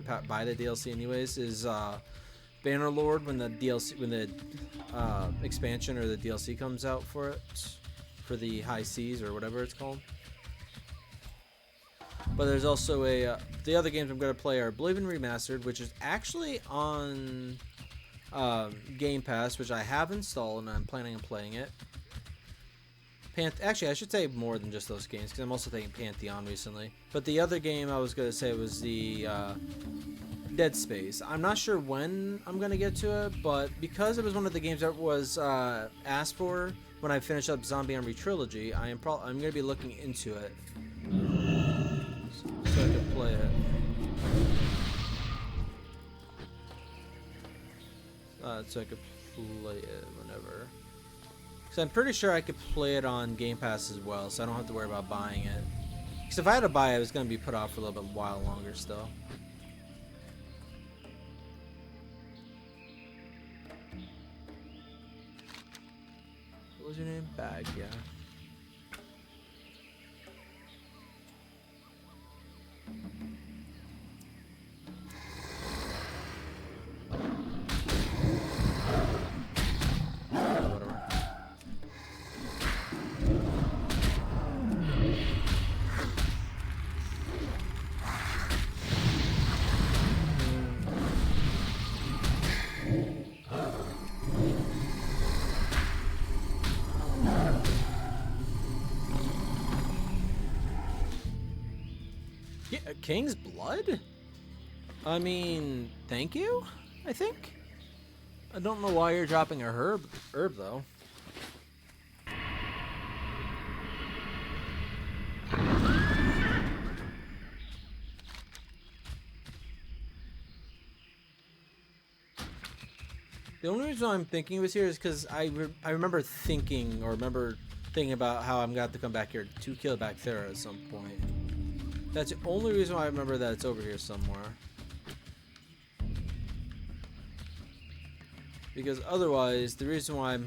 to buy the DLC anyways, is Bannerlord when the DLC, when the expansion or the DLC comes out for it, for the High Seas or whatever it's called. But there's also the other games I'm going to play are Oblivion Remastered, which is actually on Game Pass, which I have installed and I'm planning on playing it. Actually, I should say more than just those games because I'm also taking Pantheon recently. But the other game I was going to say was the Dead Space. I'm not sure when I'm going to get to it, but because it was one of the games that was asked for when I finish up Zombie Army Trilogy, I'm going to be looking into it so I can play it. So I could play it whenever. Because I'm pretty sure I could play it on Game Pass as well, so I don't have to worry about buying it. Because if I had to buy it, it was going to be put off for a little bit while longer still. What was your name? Bag, yeah. Yeah, King's Blood? I mean, thank you, I think. I don't know why you're dropping a herb though. The only reason I'm thinking it was here is because I remember thinking about how I'm going to have to come back here to kill Bacthera at some point. That's the only reason why I remember that it's over here somewhere. Because otherwise, the reason why I'm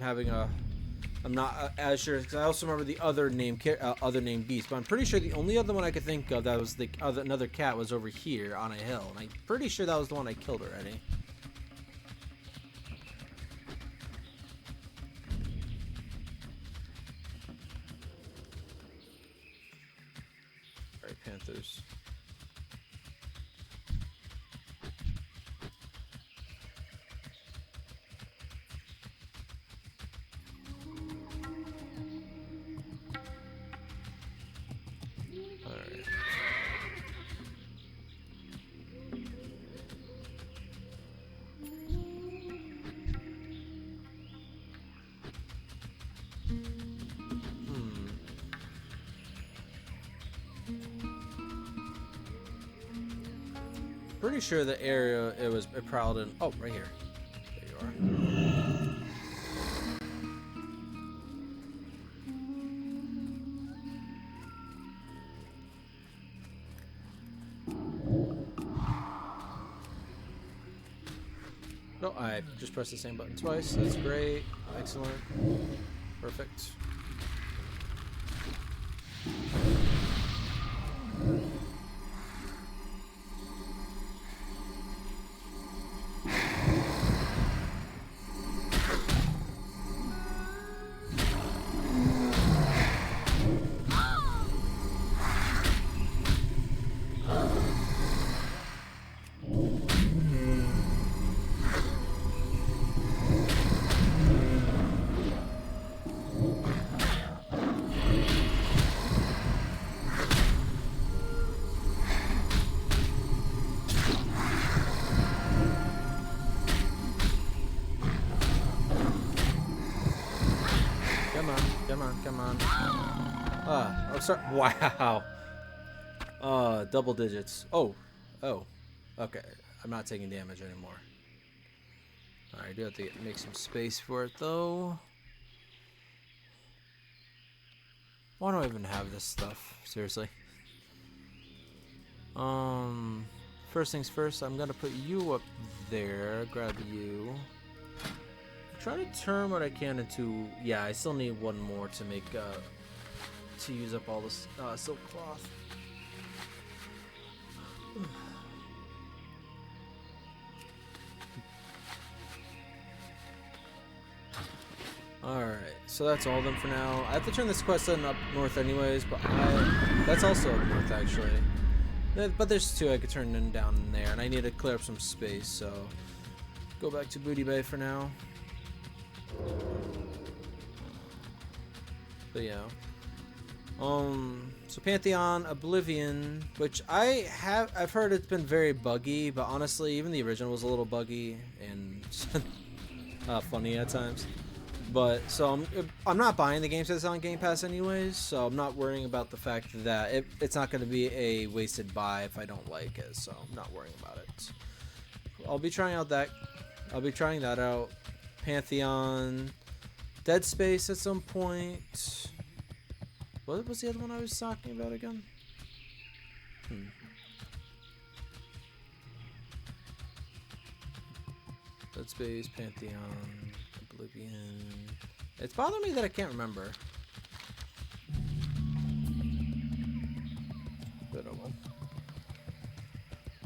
not as sure is because I also remember the other named beast. But I'm pretty sure the only other one I could think of that was another cat was over here on a hill. And I'm pretty sure that was the one I killed already. Alright, Panthers. Pretty sure the area it prowled in. Oh, right here. There you are. No, I just pressed the same button twice. That's great. Excellent. Perfect. Come on. Oh, sorry. Wow. Double digits. Oh. Okay. I'm not taking damage anymore. Alright, I do have to make some space for it, though. Why do I even have this stuff? Seriously. First things first, I'm gonna put you up there. Grab you. Try to turn what I can into. Yeah, I still need one more to make to use up all this silk cloth. Alright, so that's all of them for now. I have to turn this quest in up north anyways, but that's also up north actually. But there's two I could turn in down in there, and I need to clear up some space, so go back to Booty Bay for now. But yeah. So Pantheon, Oblivion, which I've heard it's been very buggy, but honestly, even the original was a little buggy and funny at times. But so I'm not buying the games that's on Game Pass anyways, so I'm not worrying about the fact that it's not going to be a wasted buy if I don't like it. So I'm not worrying about it. I'll be trying that out. Pantheon, Dead Space at some point. What was the other one I was talking about again? Dead Space, Pantheon, Oblivion. It's bothering me that I can't remember. But oh well.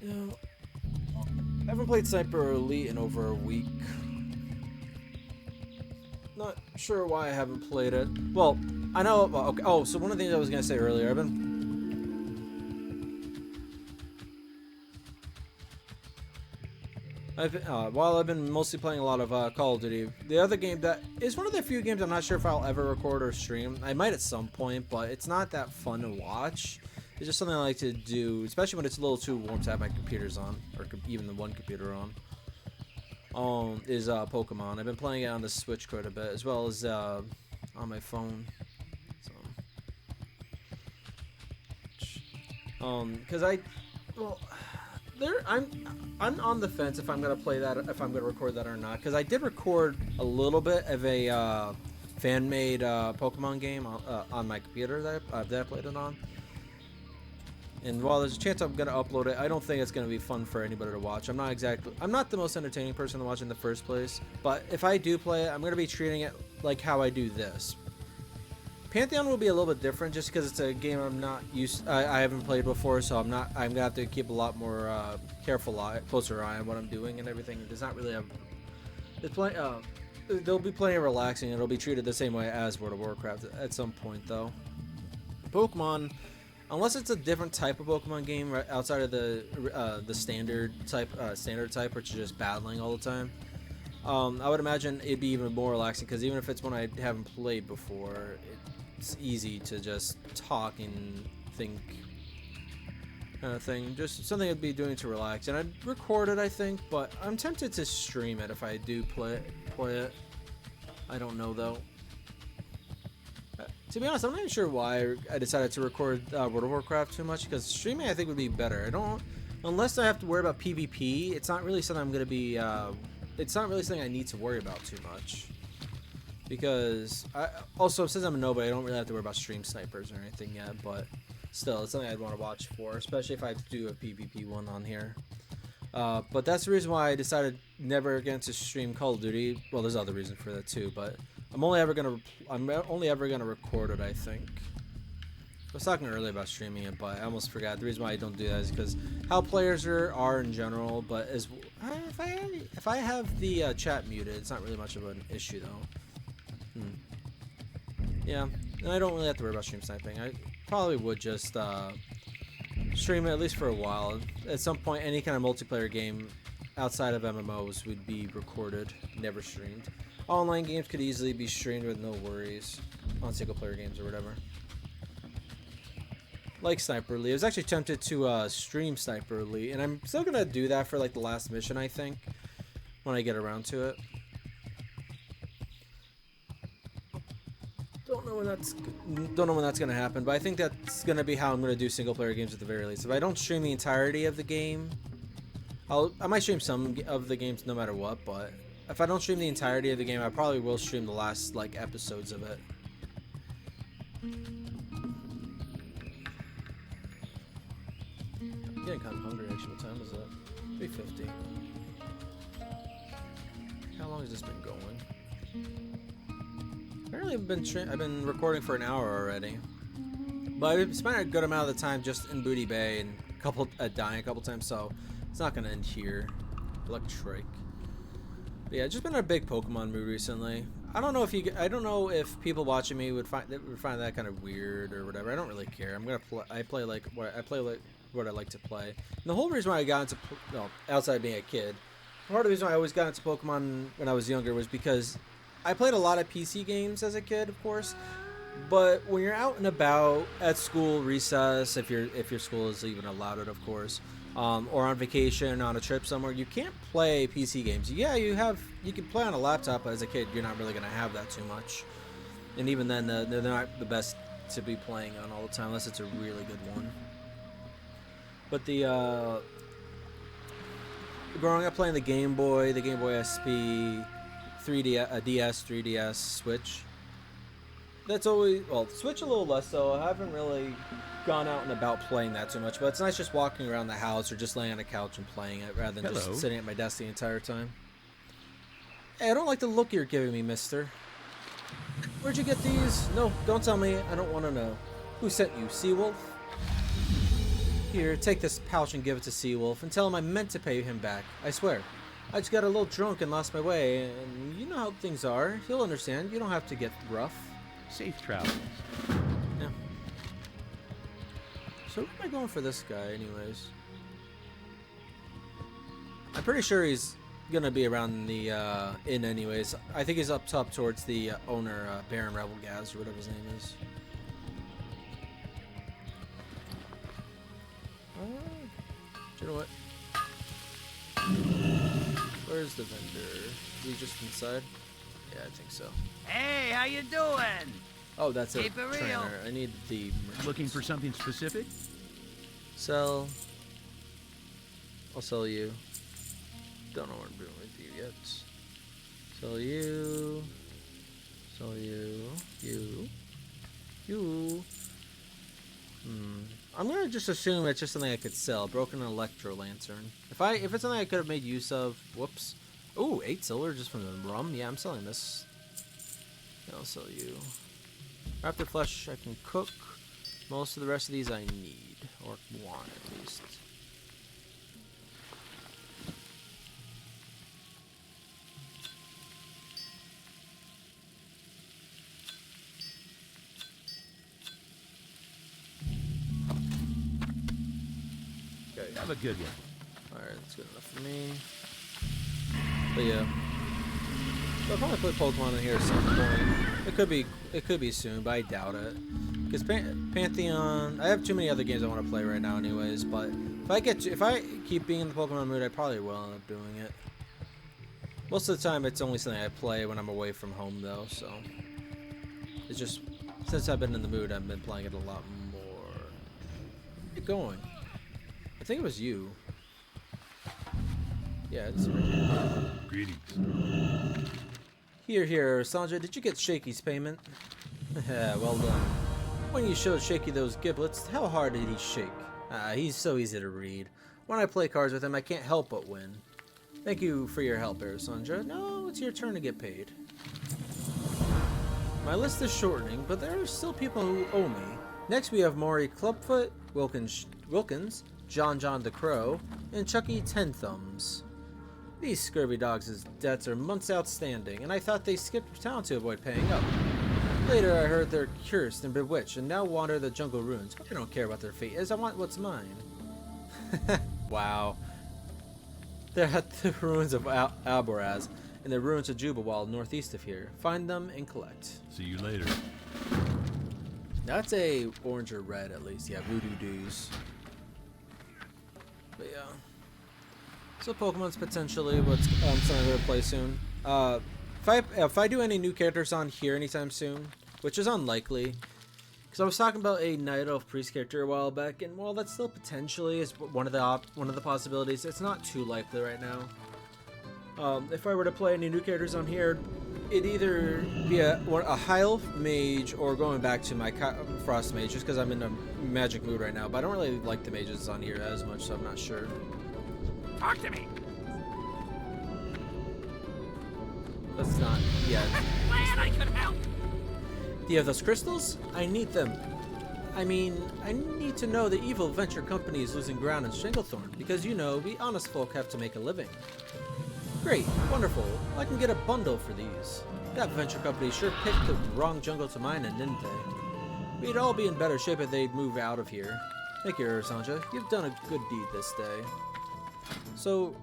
Yeah. I haven't played Sniper Elite in over a week. Not sure why I haven't played it. Well, I know. Well, okay. Oh, so one of the things I was gonna say earlier, while I've been mostly playing a lot of Call of Duty, the other game that is one of the few games I'm not sure if I'll ever record or stream. I might at some point, but it's not that fun to watch. It's just something I like to do, especially when it's a little too warm to have my computers on, or even the one computer on. Is Pokemon. I've been playing it on the Switch quite a bit, as well as on my phone. So, because I'm on the fence if I'm gonna play that, if I'm gonna record that or not. Because I did record a little bit of a fan-made Pokemon game on my computer that I played it on. And while there's a chance I'm gonna upload it, I don't think it's gonna be fun for anybody to watch. I'm not the most entertaining person to watch in the first place. But if I do play it, I'm gonna be treating it like how I do this. Pantheon will be a little bit different just because it's a game I'm not used. I haven't played before, so I'm gonna have to keep a lot more closer eye on what I'm doing and everything. There's not really there'll be plenty of relaxing. It'll be treated the same way as World of Warcraft at some point, though. Pokemon, unless it's a different type of Pokemon game right outside of the standard type, which is just battling all the time. I would imagine it'd be even more relaxing because even if it's one I haven't played before, it's easy to just talk and think, kind of thing. Just something I'd be doing to relax. And I'd record it, I think, but I'm tempted to stream it if I do play it. I don't know though. To be honest, I'm not even sure why I decided to record World of Warcraft too much, because streaming I think would be better. Unless I have to worry about PvP, it's not really something I'm gonna be. It's not really something I need to worry about too much. Because also, since I'm a nobody, I don't really have to worry about stream snipers or anything yet. But still, it's something I'd want to watch for, especially if I do a PvP one on here. But that's the reason why I decided never again to stream Call of Duty. Well, there's other reasons for that too, but I'm only ever gonna record it, I think. I was talking earlier about streaming it, but I almost forgot. The reason why I don't do that is because how players are in general. But if I have the chat muted, it's not really much of an issue though. Yeah, and I don't really have to worry about stream sniping. I probably would just stream it at least for a while. At some point, any kind of multiplayer game outside of MMOs would be recorded, never streamed. Online games could easily be streamed with no worries on single player games or whatever. Like Sniper Elite. I was actually tempted to stream Sniper Elite, and I'm still gonna do that for like the last mission, I think, when I get around to it. Don't know when that's gonna happen, but I think that's gonna be how I'm gonna do single player games at the very least. If I don't stream the entirety of the game, I might stream some of the games no matter what, but if I don't stream the entirety of the game, I probably will stream the last like episodes of it. I'm getting kind of hungry actually. What time is it? 3:50. How long has this been going? Apparently I've been recording for an hour already, but I've spent a good amount of the time just in Booty Bay and dying a couple times, so it's not gonna end here. Electric. But yeah, just been in a big Pokemon mood recently. I don't know if people watching me would find that kind of weird or whatever. I don't really care. I play like what I like to play. And the whole reason why I got into outside being a kid, part of the reason why I always got into Pokemon when I was younger was because I played a lot of PC games as a kid, of course, but when you're out and about at school, recess, if your school is even allowed it, of course, or on vacation, on a trip somewhere, you can't play PC games. Yeah, you can play on a laptop, but as a kid, you're not really going to have that too much. And even then, they're not the best to be playing on all the time, unless it's a really good one. But growing up playing the Game Boy SP, 3D, DS, 3DS, Switch. That's always, Switch a little less so. I haven't really gone out and about playing that too much, but it's nice just walking around the house or just laying on a couch and playing it rather than just sitting at my desk the entire time. Hey, I don't like the look you're giving me, mister. Where'd you get these? No, don't tell me. I don't want to know. Who sent you, Seawolf? Here, take this pouch and give it to Seawolf and tell him I meant to pay him back. I swear. I just got a little drunk and lost my way, and you know how things are. He'll understand. You don't have to get rough. Safe travels. Yeah. So where am I going for this guy, anyways? I'm pretty sure he's gonna be around the inn, anyways. I think he's up top towards the owner, Baron Rebelgaz, or whatever his name is. You know what? Where's the vendor? Is he just inside? Yeah, I think so. Hey, how you doing? Oh, that's a Keep it real. trainer. I need the merchants. Looking for something specific? Sell. I'll sell you. Don't know what I'm doing with you yet. Sell you. Sell you. You. I'm gonna just assume it's just something I could sell. Broken electro lantern. If it's something I could have made use of. Whoops. Ooh, 8 silver just from the rum. Yeah, I'm selling this. I'll sell you. Raptor flesh I can cook. Most of the rest of these I need. Or want at least. Okay. Have a good one. Alright, that's good enough for me. But yeah. So I'll probably play Pokemon in here at some point. It could be soon, but I doubt it. Because Pantheon, I have too many other games I want to play right now anyways, but if I keep being in the Pokemon mood, I probably will end up doing it. Most of the time it's only something I play when I'm away from home though, so it's just since I've been in the mood I've been playing it a lot more. Get going. I think it was you. Yeah, it's right here. Greetings. Here, Arisandra, did you get Shaky's payment? Well done. When you showed Shaky those giblets, how hard did he shake? He's so easy to read. When I play cards with him, I can't help but win. Thank you for your help, Arisandra. No, it's your turn to get paid. My list is shortening, but there are still people who owe me. Next, we have Maury Clubfoot, Wilkins, John the Crow, and Chucky Ten Thumbs. These scurvy dogs' debts are months outstanding, and I thought they skipped town to avoid paying up. Later, I heard they're cursed and bewitched, and now wander the jungle ruins. I don't care what their fate is, I want what's mine. Wow. They're at the ruins of Alboraz, and the ruins of Jubawal northeast of here. Find them and collect. See you later. That's a orange or red at least. Yeah, Voodoo Doos. But yeah. So Pokemon's potentially what's something I'm gonna play soon. If I do any new characters on here anytime soon, which is unlikely, because I was talking about a Night Elf Priest character a while back, and while that still potentially is one of the possibilities, it's not too likely right now. If I were to play any new characters on here, it'd either be a High Elf Mage or going back to my Frost Mage, just because I'm in a magic mood right now. But I don't really like the mages on here as much, so I'm not sure. Talk to me. That's not. Yeah. Glad I could help. Do you have those crystals? I need them. I mean, I need to know the evil venture company is losing ground in Stranglethorn, because you know, we honest folk have to make a living. Great, wonderful. I can get a bundle for these. That venture company sure picked the wrong jungle to mine in, didn't they? We'd all be in better shape if they'd move out of here. Thank you, Arisandra. You've done a good deed this day. So,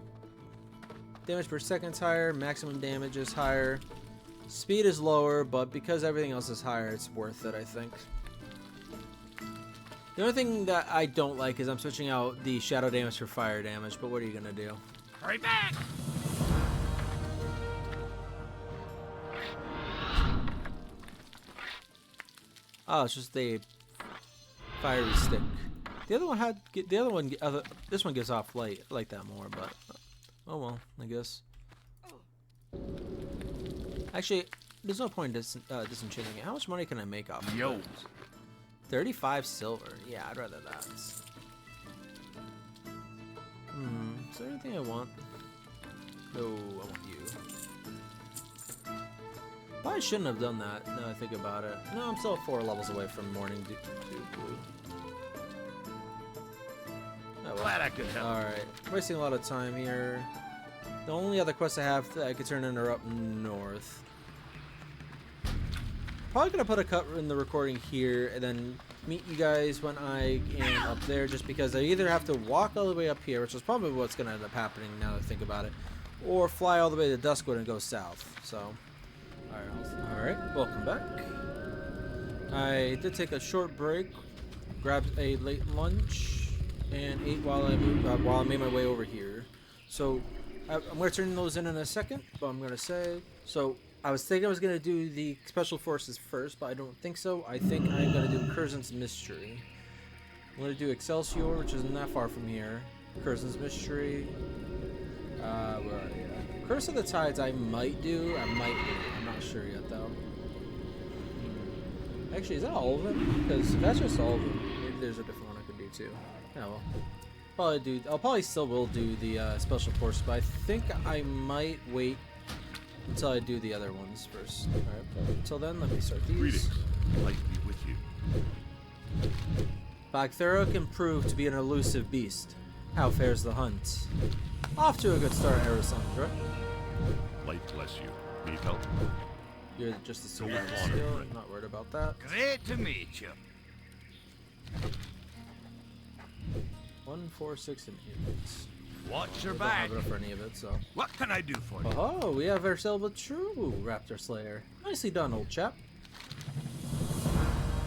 damage per second's higher, maximum damage is higher. Speed is lower, but because everything else is higher, it's worth it, I think. The only thing that I don't like is I'm switching out the shadow damage for fire damage, but what are you gonna do? Hurry back. Oh, it's just a fiery stick. The other one this one gives off light. I like that more, but oh well, I guess. Actually, there's no point in disenchanting it. How much money can I make off of Yo. it? 35 silver. Yeah, I'd rather that. Is there anything I want? No, I want you. Probably shouldn't have done that, now that I think about it. No, I'm still 4 levels away from morning to blue. Oh, well. Glad I could help. Alright, wasting a lot of time here. The only other quests I have that I could turn in are up north. Probably gonna put a cut in the recording here and then meet you guys when I am up there, just because I either have to walk all the way up here, which is probably what's gonna end up happening now that I think about it, or fly all the way to Duskwood and go south. So, alright, welcome back. I did take a short break, grabbed a late lunch. and 8 while I made my way over here. So I'm gonna turn those in a second, but I'm gonna say so. I was thinking I was gonna do the special forces first, but I don't think so. I think I'm gonna do Curzon's Mystery. I'm gonna do Excelsior, which isn't that far from here. Curzon's Mystery. Well, yeah. Curse of the Tides I might do. I might do. I'm not sure yet though. Actually, is that all of them? Because if that's just all of them, maybe there's a different one I could do too. Yeah, well, I'll probably still will do the special force, but I think I might wait until I do the other ones first. All right. Until then, let me start these. Greetings. Light be with you. Bagthera can prove to be an elusive beast. How fares the hunt? Off to a good start, Arisandra. Light bless you. Need help? You're just a silver Honor, seal. friend. I'm not worried about that. Great to meet you. 1, 4, 6, and 8. Watch your I don't back. have enough for any of it, so. What can I do for you? Oh, we have ourselves a true Raptor Slayer. Nicely done, old chap.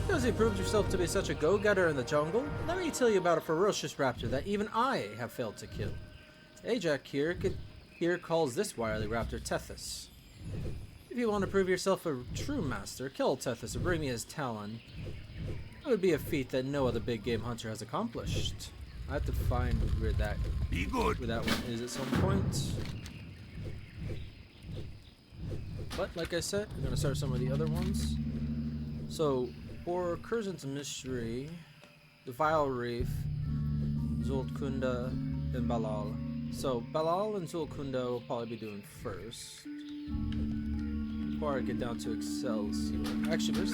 Because you proved yourself to be such a go-getter in the jungle, let me tell you about a ferocious raptor that even I have failed to kill. Ajax here calls this wily raptor Tethys. If you want to prove yourself a true master, kill Tethys and bring me his talon. It would be a feat that no other big game hunter has accomplished. I have to find where that one is at some point. But like I said, we're gonna start some of the other ones. So for Curzon's Mystery, the Vile Reef, Zulkunda, and Balal. So Balal and Zulkunda will probably be doing first. Before I get down to Excelsior. Actually,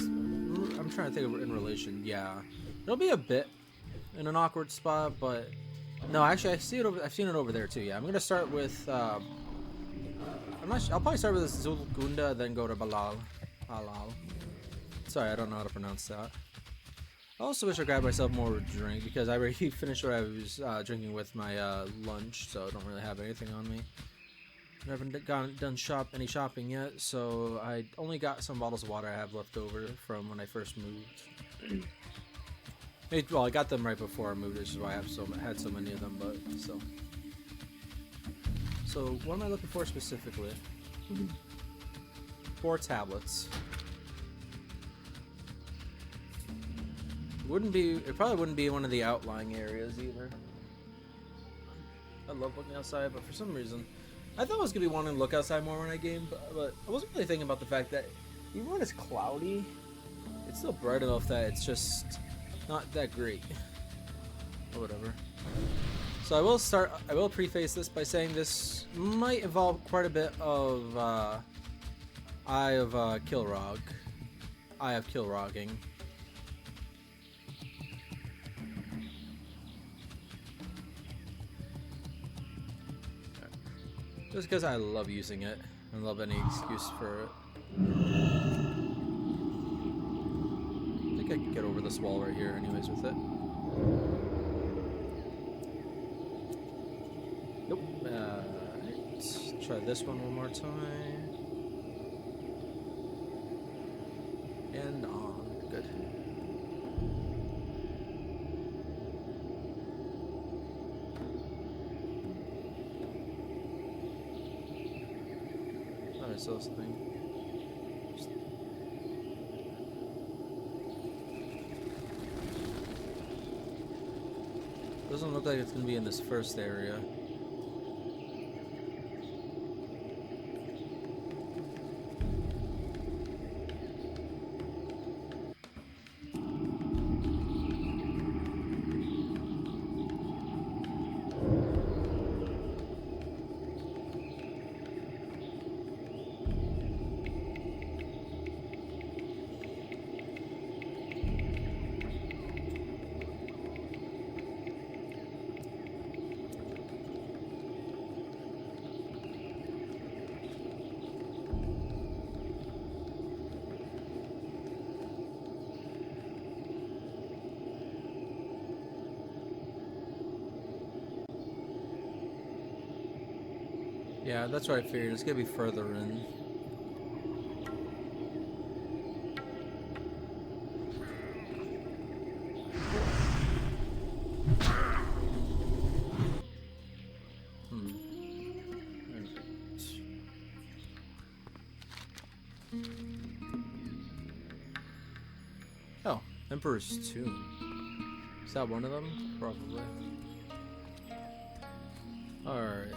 I'm trying to think of it in relation. Yeah, it'll be a bit in an awkward spot, but no, actually, I've seen it over there too. Yeah, I'm gonna start with. I'll probably start with this Zulkunda, then go to Balal. Sorry, I don't know how to pronounce that. I also wish I grabbed myself more of a drink because I already finished what I was drinking with my lunch, so I don't really have anything on me. I haven't done any shopping yet, so I only got some bottles of water I have left over from when I first moved. Well, I got them right before I moved, which is why I had so many of them, but still. So, what am I looking for specifically? 4 tablets. It probably wouldn't be one of the outlying areas either. I love looking outside, but for some reason, I thought I was gonna be wanting to look outside more when I game, but I wasn't really thinking about the fact that even when it's cloudy, it's still bright enough that it's just not that great. Or whatever. So I will preface this by saying this might involve quite a bit of Eye of Kilrogging. Just because I love using it and love any excuse for it. I think I can get over this wall right here anyways with it. Nope. Let's try this one more time. And on. Good. I saw something. Doesn't look like it's gonna be in this first area. Yeah, that's what I figured. It's gonna be further in. Emperor's Tomb. Is that one of them? Probably. Alright.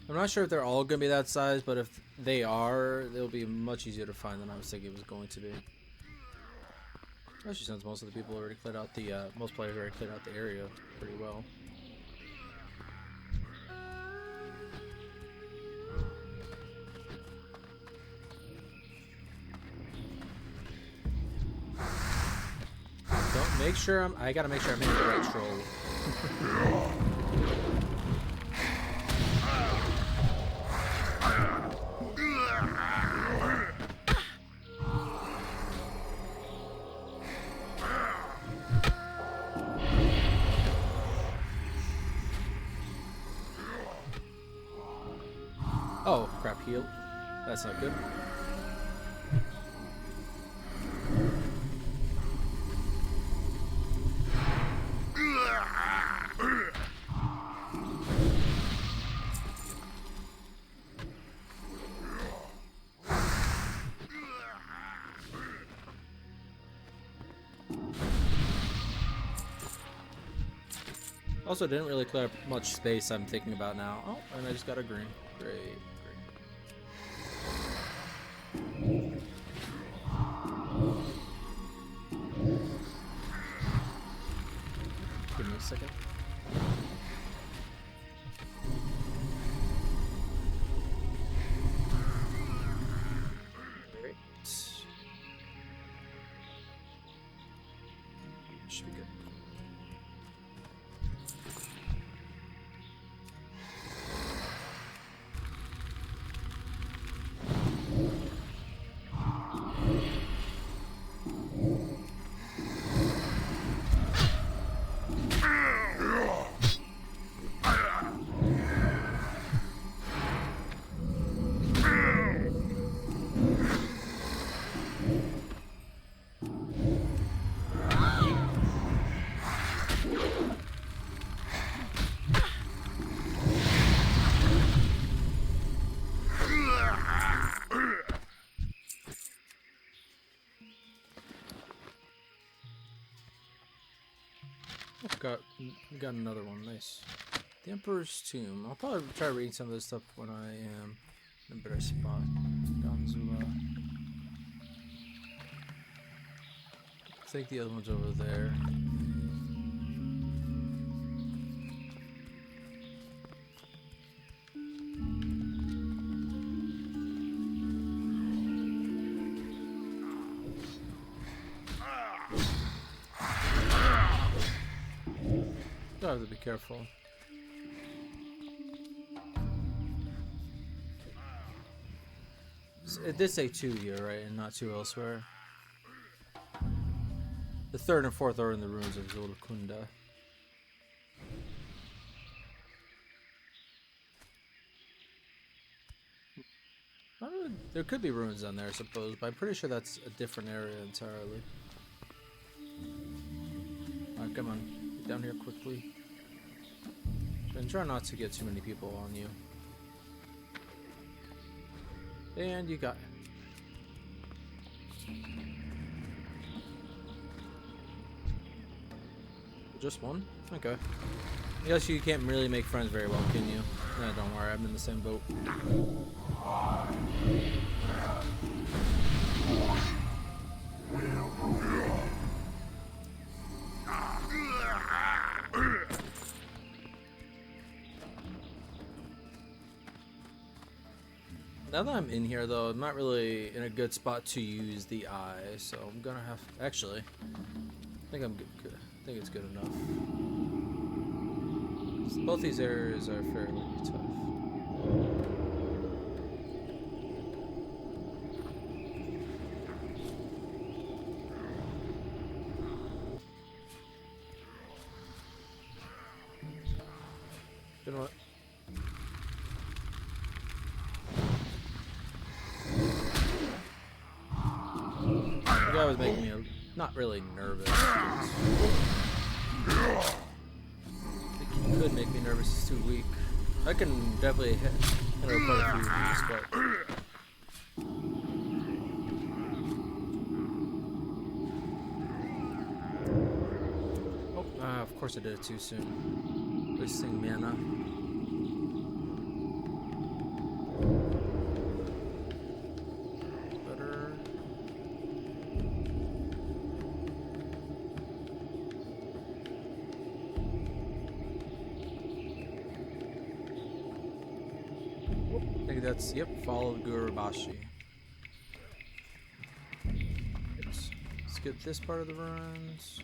I'm not sure if they're all going to be that size, but if they are, they'll be much easier to find than I was thinking it was going to be. Especially since most of the people already cleared out the, most players already cleared out the area pretty well. Don't make sure I gotta make sure I'm hitting the right troll. Oh, crap, heal. That's not good. Also, didn't really clear up much space I'm thinking about now. Oh, and I just got a green. Great. Give me a second. Great. Should be good. Got another one. Nice. The Emperor's Tomb. I'll probably try reading some of this stuff when I am in a better spot. Gonzula. I think the other one's over there. I have to be careful. It did say 2 here, right, and not 2 elsewhere. The 3rd and 4th are in the ruins of Zulakunda. There could be ruins on there, I suppose, but I'm pretty sure that's a different area entirely. Alright, come on. Get down here quickly. And try not to get too many people on you. And you got it. Just one? Okay. I guess you can't really make friends very well, can you? No, don't worry, I'm in the same boat. Now that I'm in here, though, I'm not really in a good spot to use the eye, so I'm gonna have to, actually, I think I'm good. I think it's good enough. Both these areas are fairly tough. You know what? guy was making me not really nervous. I think he could make me nervous. He's too weak. I can definitely handle quite a few of these, but of course I did it too soon. Wasting mana. Better. I think that's, yep, follow Gurubashi. Let's skip this part of the runs.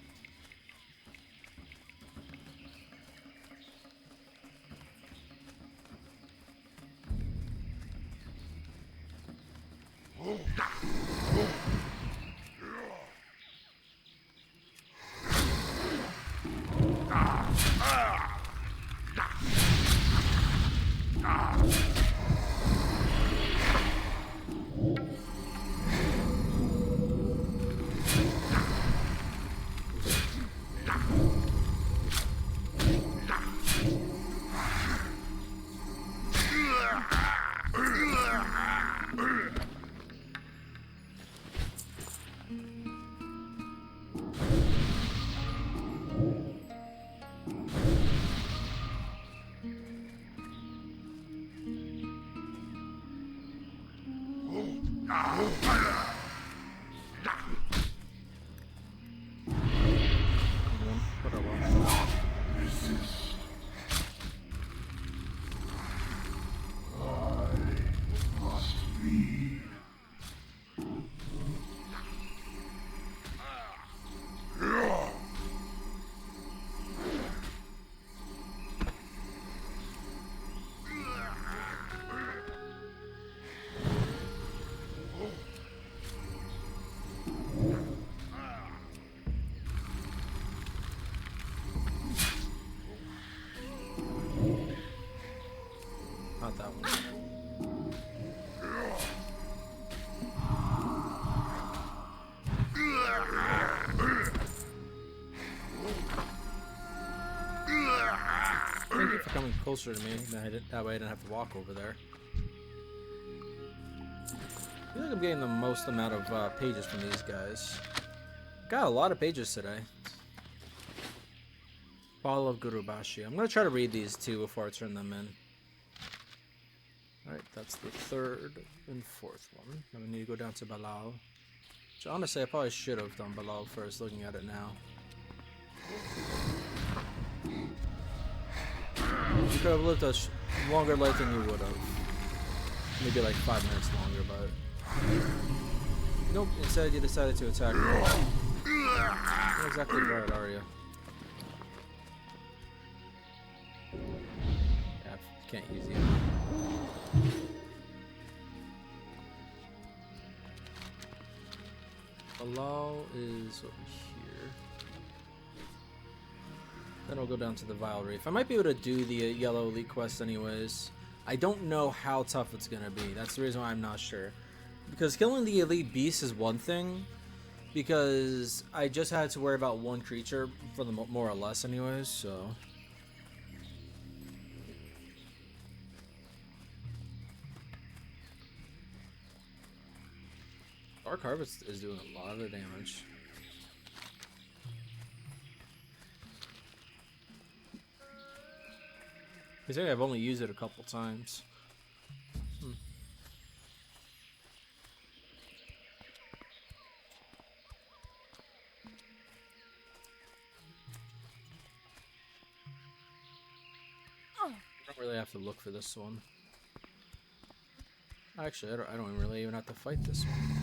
Not that one. Thank you for coming closer to me. That way I didn't have to walk over there. I feel like I'm getting the most amount of pages from these guys. Got a lot of pages today. Ball of Gurubashi. I'm going to try to read these two before I turn them in. Alright, that's the third and fourth one. Then we need to go down to Balal. Which honestly, I probably should have done Balal first, looking at it now. You could have lived a longer life than you would have. Maybe like 5 minutes longer, but... Nope, instead you decided to attack me. Not exactly right, are you? Yeah, can't use you. Balal is over here. Then I'll go down to the Vile Reef. I might be able to do the Yellow Elite quest anyways. I don't know how tough it's gonna be. That's the reason why I'm not sure. Because killing the Elite Beast is one thing. Because I just had to worry about one creature for the more or less anyways, so... Dark Harvest is doing a lot of damage. I think I've only used it a couple times. I don't really have to look for this one. Actually, I don't really even have to fight this one.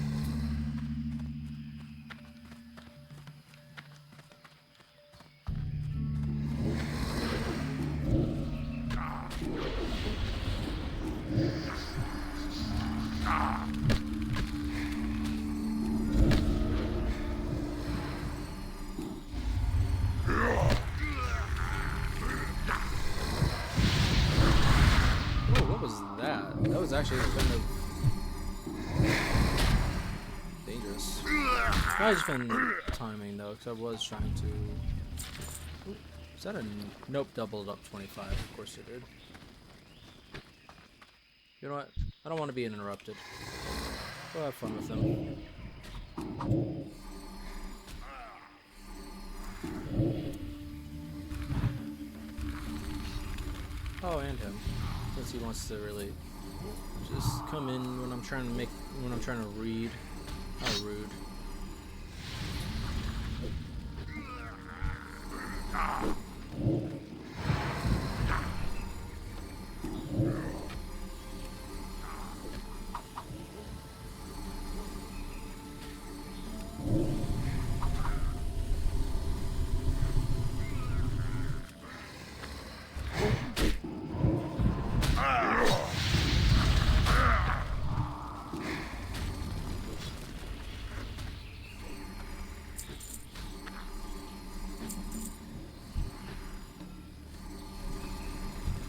That was actually kind of dangerous. I've just been timing though, because I was trying to. Ooh, is that a nope? Doubled up 25. Of course it did. You know what? I don't want to be interrupted. Go have fun with them. Oh, and him, since he wants to really just come in when I'm trying to read. How rude.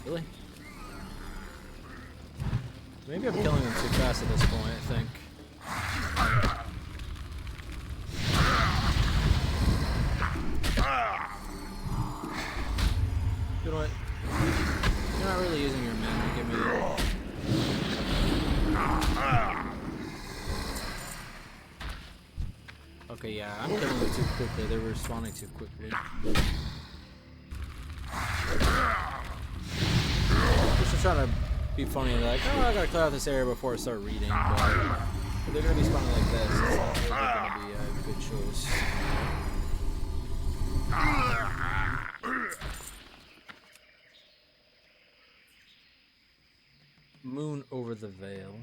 Really? Maybe I'm killing him too fast at this point, I think. You know what? You're not really using your mana to give me Okay, yeah, I'm killing them too quickly. They're responding too quickly. Just trying to be funny and like, oh, I gotta clear out this area before I start reading, but if they're gonna be spawning like this, it's not really gonna be a good choice. Moon over the veil.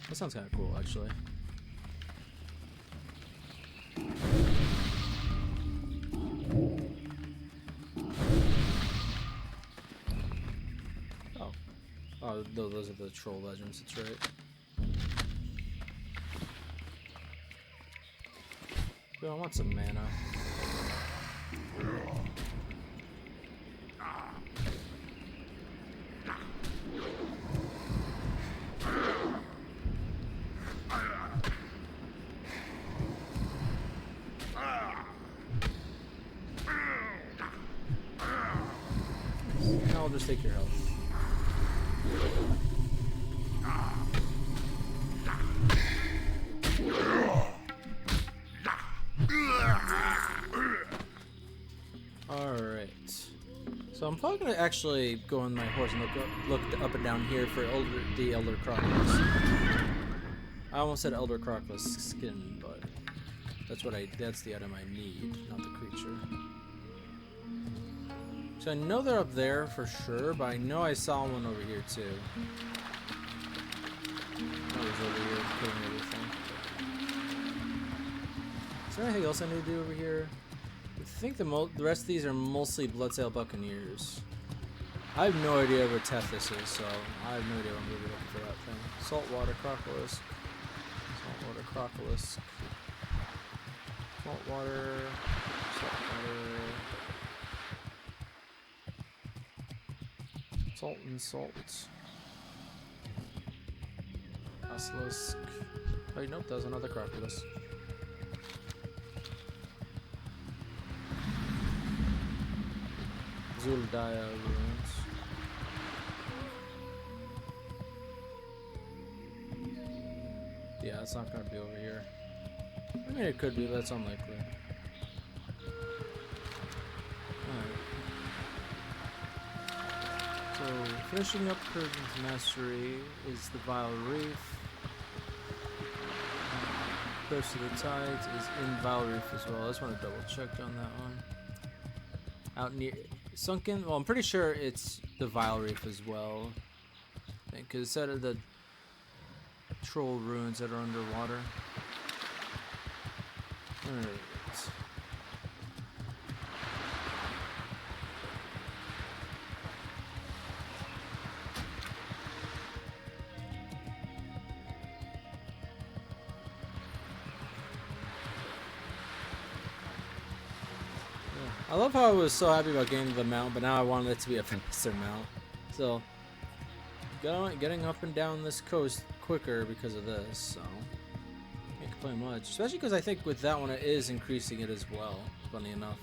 That sounds kind of cool, actually. Oh, those are the troll legends, that's right. Yo, I want some mana. I'll just take your health. Alright. So I'm probably going to actually go on my horse and look up and down here for the Elder Crocus. I almost said Elder Crocus skin, but that's the item I need, not the creature. So I know they're up there for sure, but I know I saw one over here too. I was over here killing everything. Is there anything else I need to do over here? I think the rest of these are mostly Bloodsail Buccaneers. I have no idea where Tethys is, so I have no idea what I'm going to be looking for that thing. Saltwater Crocolisk. Saltwater Crocolisk. Saltwater. Salt and salt. Basilisk. Oh, nope, that was another Crocolisk. Zuldaya ruins. Yeah, it's not gonna be over here. I mean, it could be, but that's unlikely. So, finishing up Curtain's Mastery is the Vile Reef. Curse of the Tides is in Vile Reef as well. I just want to double check on that one. Out near Sunken, well, I'm pretty sure it's the Vile Reef as well. Because instead of the troll ruins that are underwater. Alright. I love how I was so happy about getting the mount, but now I wanted it to be a faster mount. So, getting up and down this coast quicker because of this, so make play much. Especially because I think with that one it is increasing it as well, funny enough.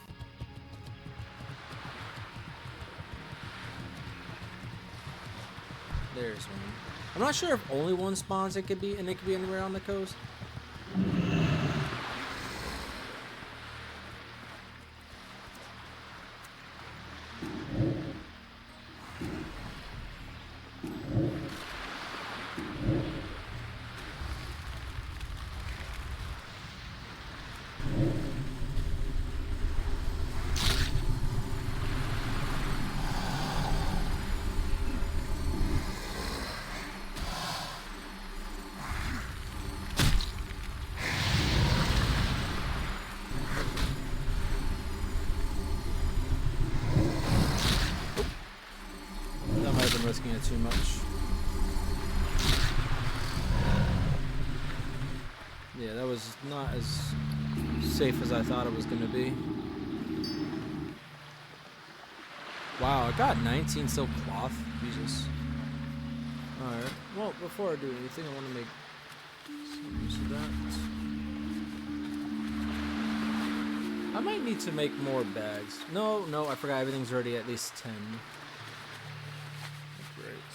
There's one. I'm not sure if only one spawns it could be, and it could be anywhere on the coast. Risking it too much. Yeah, that was not as safe as I thought it was going to be. Wow, I got 19 silk cloth. Jesus. Alright, well, before I do anything, I want to make some use of that. I might need to make more bags. No, I forgot everything's already at least 10.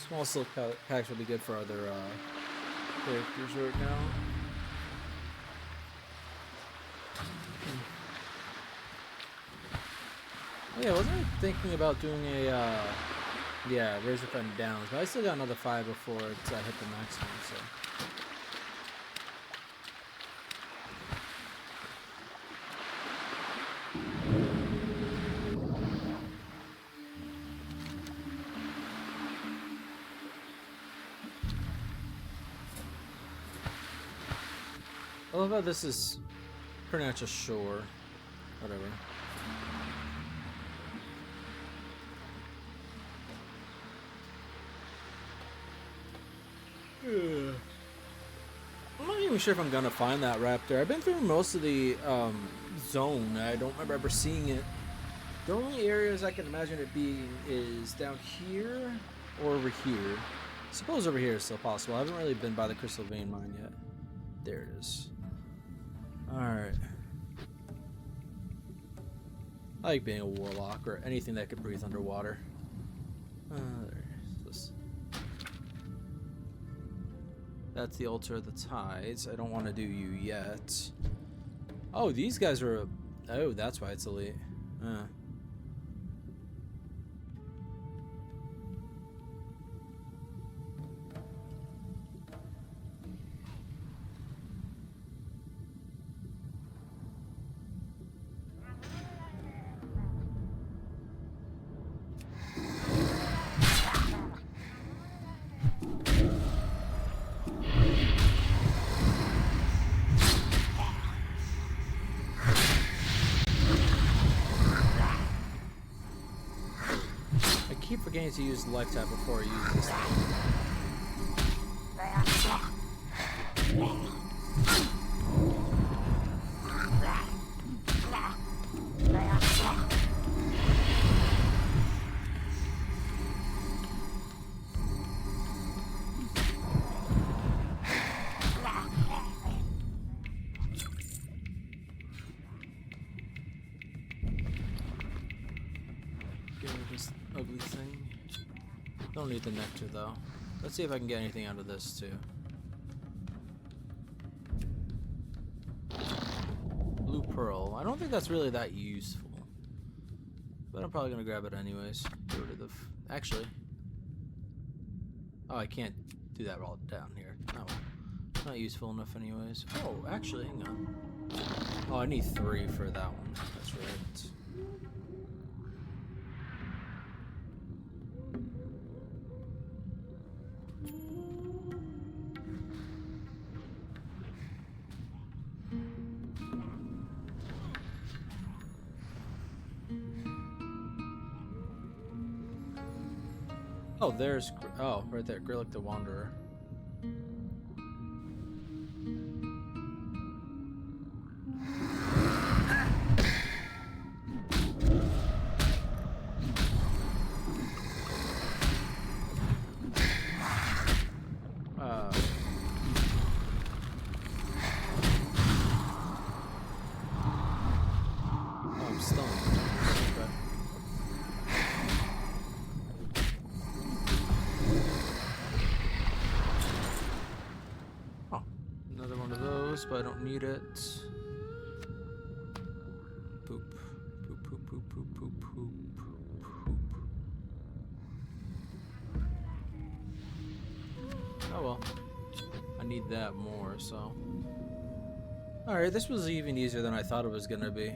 Small silk packs will be good for other characters right now. Oh yeah, wasn't I thinking about doing a yeah, Razor Pen Downs, but I still got another 5 before I hit the maximum, so. I love how this is pretty much a shore. Whatever. I'm not even sure if I'm gonna find that raptor. I've been through most of the zone. I don't remember ever seeing it. The only areas I can imagine it being is down here or over here. I suppose over here is still possible. I haven't really been by the Crystal Vein Mine yet. There it is. Alright. I like being a warlock or anything that could breathe underwater. That's the Altar of the Tides. I don't want to do you yet. Oh, these guys are... Oh, that's why it's elite. Forgetting to use the life tap before I use this thing. Get rid of this ugly thing. Don't need the nectar though. Let's see if I can get anything out of this too. Blue pearl. I don't think that's really that useful, but I'm probably gonna grab it anyways. Get rid of the. Actually, oh, I can't do that all down here. No, not useful enough anyways. Oh, actually, hang on. Oh, I need 3 for that one. That's right. Oh, there's... Oh, right there. Grillick the Wanderer. but I don't need it. Poop. Poop, poop, poop, poop, poop, poop, poop. Oh well. I need that more, so. Alright, this was even easier than I thought it was gonna be.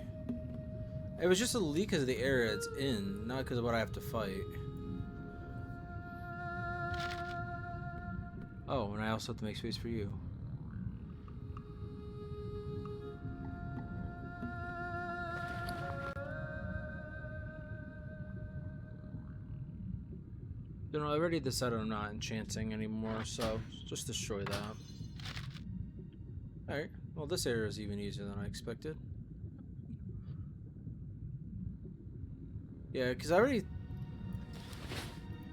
It was just a leak because of the area it's in, not because of what I have to fight. Oh, and I also have to make space for you. You know, I already decided I'm not enchanting anymore, so just destroy that. Alright, well this area is even easier than I expected. Yeah, because I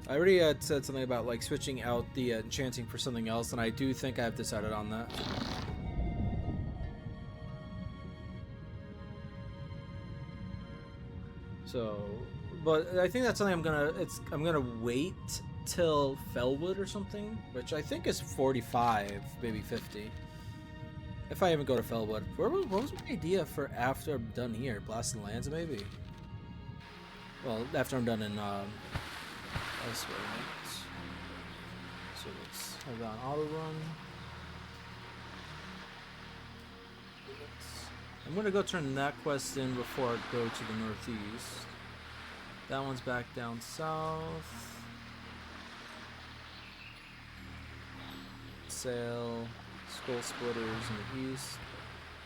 already had said something about like switching out the enchanting for something else, and I do think I've decided on that. So, but I think that's something I'm gonna wait till Fellwood or something, which I think is 45, maybe 50. If I even go to Fellwood. What was my idea for after I'm done here? Blasting Lands, maybe? Well, after I'm done in, elsewhere, right? So let's have that auto run. I'm gonna go turn that quest in before I go to the northeast. That one's back down south. Sail, Skull Splitters in the east.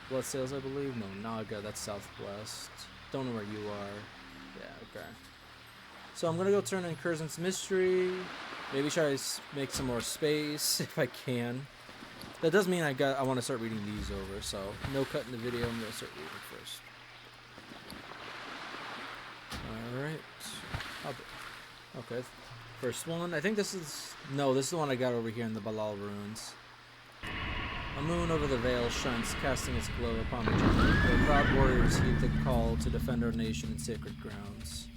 Blood Sails, I believe. No, Naga, that's southwest. Don't know where you are. Yeah, okay. So I'm gonna go turn in Curzon's Mystery. Maybe try to make some more space if I can. That does mean I want to start reading these over. So no cut in the video. I'm gonna start reading first. All right. Okay. First one. I think this is this is the one I got over here in the Balal ruins. A moon over the vale shines, casting its glow upon the jungle, where proud warriors heed the call to defend our nation in sacred grounds.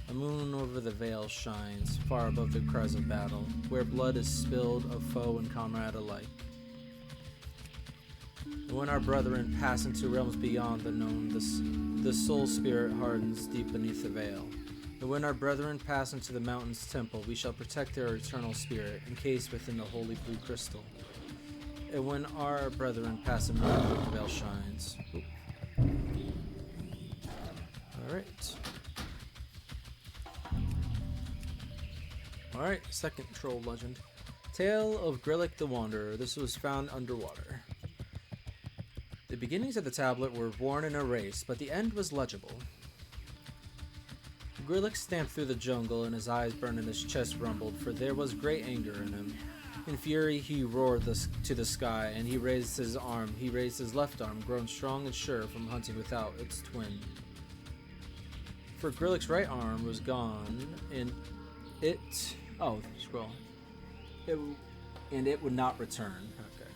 A moon over the vale shines, far above the cries of battle, where blood is spilled of foe and comrade alike. And when our brethren pass into realms beyond the known, the soul spirit hardens deep beneath the veil. And when our brethren pass into the mountain's temple, we shall protect their eternal spirit, encased within the holy blue crystal. And when our brethren pass in the veil shines. Alright. Alright, second troll legend. Tale of Grillick the Wanderer. This was found underwater. The beginnings of the tablet were worn and erased, but the end was legible. Grillick stamped through the jungle, and his eyes burned and his chest rumbled, for there was great anger in him. In fury he roared to the sky, and he raised his arm. He raised his left arm, grown strong and sure from hunting without its twin. For Grillick's right arm was gone, and it would not return. Okay.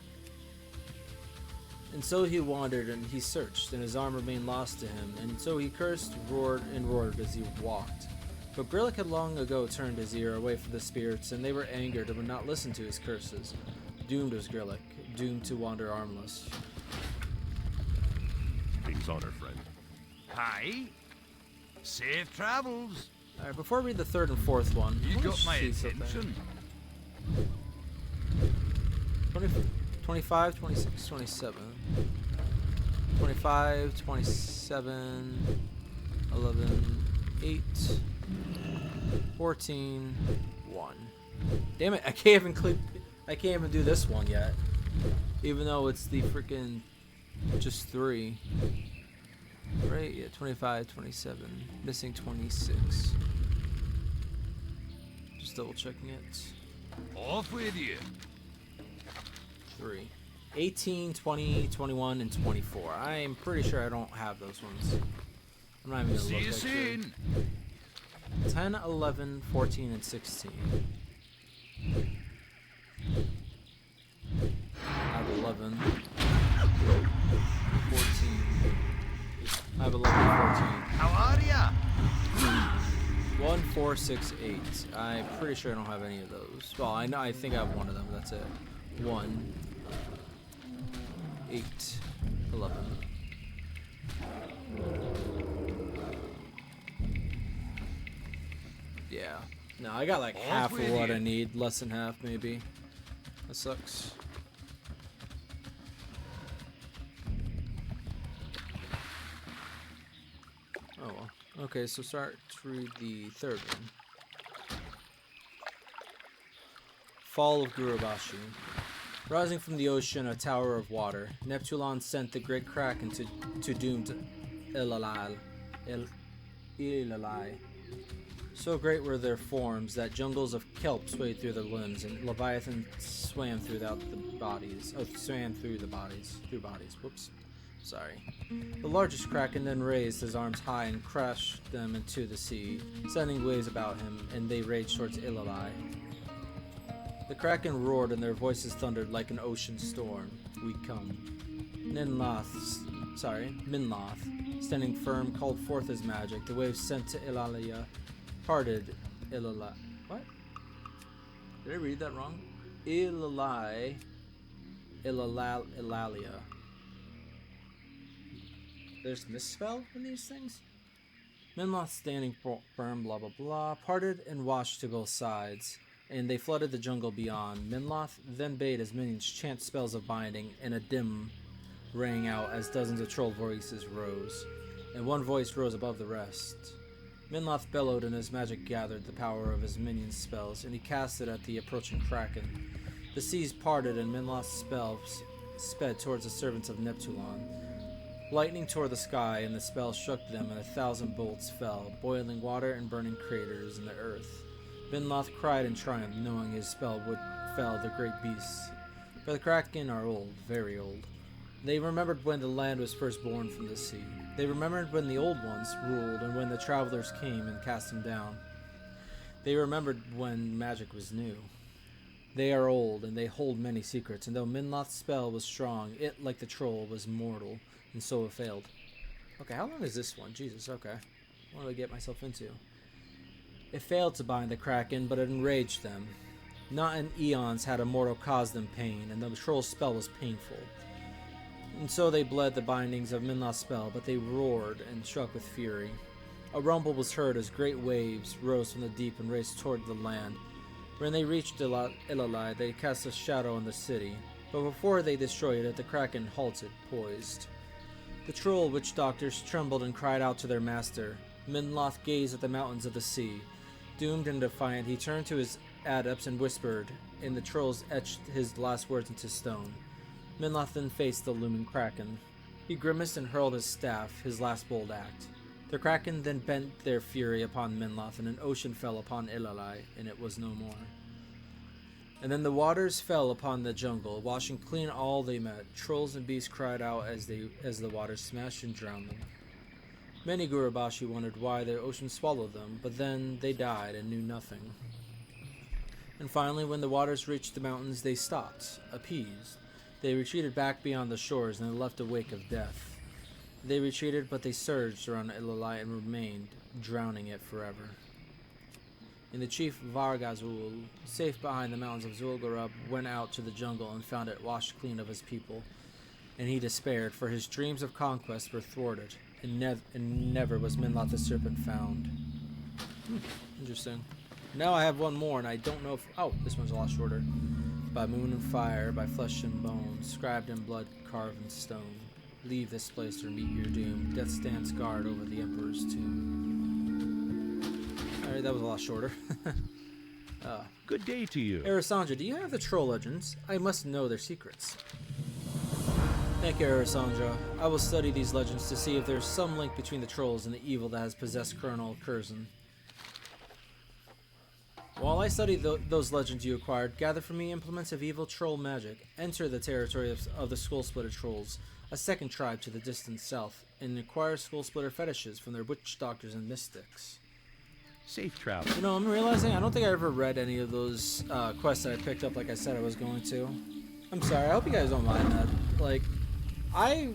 And so he wandered, and he searched, and his arm remained lost to him, and so he cursed, roared, and roared as he walked. But Grillick had long ago turned his ear away from the spirits, and they were angered and would not listen to his curses. Doomed was Grillick, doomed to wander armless. King's honor, friend. Hi. Safe travels. Alright, before I read the third and fourth one, You I wanna got my see something. attention. 25, 26, 27. 25, 27, 11, 8, 14, 1. Damn it, I can't even do this one yet. Even though it's the freaking just 3. Right, yeah, 25, 27, missing 26. Just double checking it. Off with you. 3. 18, 20, 21, and 24. I'm pretty sure I don't have those ones. I'm not even gonna See look you actually. soon. 10, 11, 14, and 16. I have 11. 14. I have 11, 14. How are ya? 1, 4, 6, 8. I'm pretty sure I don't have any of those. Well, I think I have one of them. That's it. 1. 8, 11. Yeah. No, I got like half of what I need. Less than half, maybe. That sucks. Oh well. Okay, so start to read the third one. Fall of Gurubashi. Rising from the ocean, a tower of water, Neptulon sent the great Kraken to doomed Ilalai. So great were their forms that jungles of kelp swayed through their limbs, and Leviathan swam through the bodies. Whoops. Sorry. The largest Kraken then raised his arms high and crashed them into the sea, sending waves about him, and they raged towards Ilalai. The Kraken roared, and their voices thundered like an ocean storm. We come. Minloth, standing firm, called forth his magic. The waves sent to Ilalia, parted Ilalai. What? Did I read that wrong? Ilalia. There's misspell in these things? Minloth standing firm, blah blah blah, parted and washed to both sides, and they flooded the jungle beyond. Minloth then bade his minions chant spells of binding, and a dim rang out as dozens of troll voices rose, and one voice rose above the rest. Minloth bellowed, and his magic gathered the power of his minions' spells, and he cast it at the approaching Kraken. The seas parted, and Minloth's spells sped towards the servants of Neptulon. Lightning tore the sky, and the spell struck them, and 1,000 bolts fell, boiling water and burning craters in the earth. Minloth cried in triumph, knowing his spell would fell the great beasts. For the Kraken are old, very old. They remembered when the land was first born from the sea. They remembered when the old ones ruled, and when the travelers came and cast them down. They remembered when magic was new. They are old, and they hold many secrets, and though Minloth's spell was strong, it, like the troll, was mortal, and so it failed. Okay, how long is this one? Jesus, okay. What do I get myself into? It failed to bind the Kraken, but it enraged them. Not in eons had a mortal caused them pain, and the troll's spell was painful. And so they bled the bindings of Minloth's spell, but they roared and struck with fury. A rumble was heard as great waves rose from the deep and raced toward the land. When they reached Ilalai, they cast a shadow on the city, but before they destroyed it, the Kraken halted, poised. The troll witch doctors trembled and cried out to their master. Minloth gazed at the mountains of the sea. Doomed and defiant, he turned to his adepts and whispered, and the trolls etched his last words into stone. Minloth then faced the looming Kraken. He grimaced and hurled his staff, his last bold act. The Kraken then bent their fury upon Minloth, and an ocean fell upon Ilalai, and it was no more. And then the waters fell upon the jungle, washing clean all they met. Trolls and beasts cried out as the waters smashed and drowned them. Many Gurubashi wondered why the ocean swallowed them, but then they died and knew nothing. And finally, when the waters reached the mountains, they stopped, appeased. They retreated back beyond the shores, and they left a wake of death. They retreated, but they surged around Ilalai and remained, drowning it forever. And the chief Vargazul, safe behind the mountains of Zul'Gurub, went out to the jungle and found it washed clean of his people. And he despaired, for his dreams of conquest were thwarted, and never was Minloth the Serpent found. Interesting. Now I have one more, and I don't know if... Oh, this one's a lot shorter. By moon and fire, by flesh and bone, scribed in blood, carved in stone. Leave this place or meet your doom. Death stands guard over the Emperor's tomb. Alright, that was a lot shorter. Good day to you. Arisandra, do you have the troll legends? I must know their secrets. Thank you, Arisandra. I will study these legends to see if there is some link between the trolls and the evil that has possessed Colonel Curzon. While I study those legends you acquired, gather for me implements of evil troll magic, enter the territory of the Skull-Splitter Trolls, a second tribe to the distant south, and acquire Skull-Splitter fetishes from their witch doctors and mystics. Safe travel. You know, I'm realizing I don't think I ever read any of those quests that I picked up like I said I was going to. I'm sorry, I hope you guys don't mind that. Like, I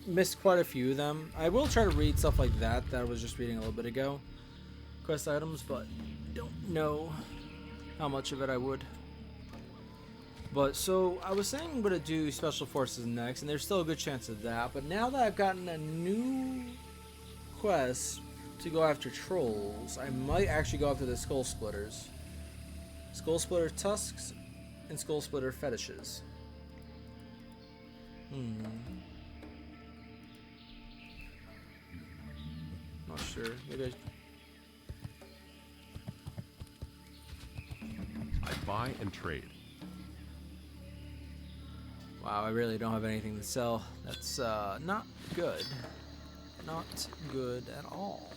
missed quite a few of them. I will try to read stuff like that I was just reading a little bit ago. Quest items, but I don't know how much of it I would. But so I was saying I'm gonna do Special Forces next, and there's still a good chance of that. But now that I've gotten a new quest to go after trolls, I might actually go after the Skull Splitters. Skull Splitter Tusks and Skull Splitter Fetishes. Not sure. Maybe I buy and trade. Wow, I really don't have anything to sell. That's not good. Not good at all.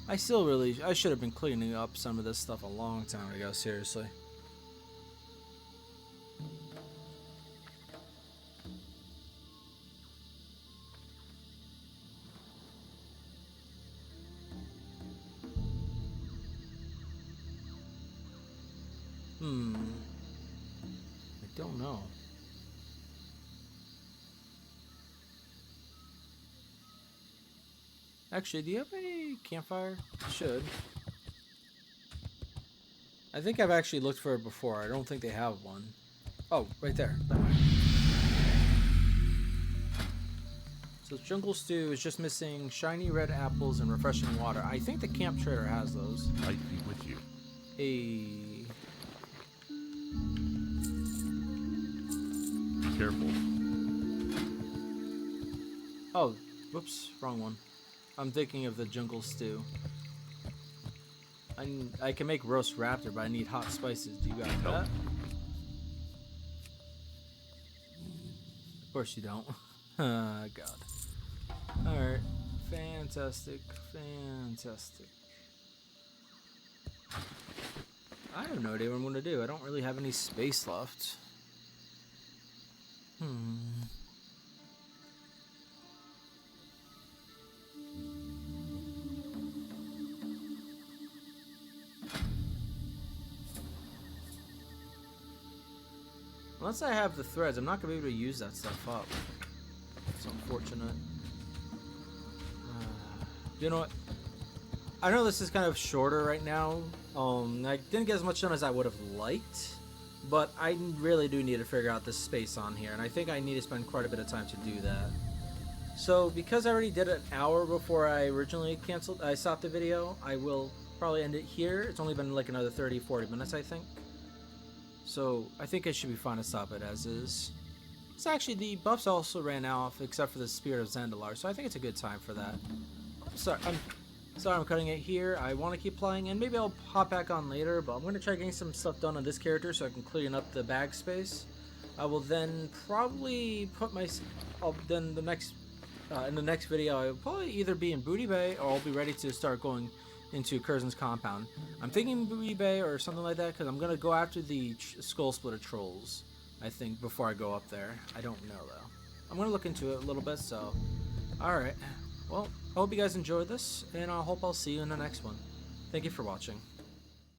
I should have been cleaning up some of this stuff a long time ago, seriously. I don't know. Actually, do you have any campfire? Should. I think I've actually looked for it before. I don't think they have one. Oh, right there. That way. So Jungle Stew is just missing shiny red apples and refreshing water. I think the camp trader has those. I'd be with you. Careful. Oh, whoops, wrong one. I'm thinking of the Jungle Stew. I can make roast raptor, but I need hot spices. Do you got that? Of course you don't. God. Alright. Fantastic. Fantastic. I have no idea what I'm going to do. I don't really have any space left. Unless I have the threads, I'm not going to be able to use that stuff up. It's unfortunate. You know what? I know this is kind of shorter right now. I didn't get as much done as I would have liked, but I really do need to figure out this space on here, and I think I need to spend quite a bit of time to do that. So because I already did it an hour before I originally stopped the video, I will probably end it here. It's only been like another 30-40 minutes, I think. So I think it should be fine to stop it as is. So actually the buffs also ran off except for the Spirit of Zandalar, so I think it's a good time for that. Sorry, I'm cutting it here. I want to keep playing, and maybe I'll hop back on later, but I'm going to try getting some stuff done on this character so I can clean up the bag space. I will then probably put in the next video, I'll probably either be in Booty Bay or I'll be ready to start going into Curzon's compound. I'm thinking Booty Bay or something like that because I'm going to go after the Skull Splitter Trolls, I think, before I go up there. I don't know, though. I'm going to look into it a little bit, so... Alright. Well, I hope you guys enjoyed this, and I hope I'll see you in the next one. Thank you for watching.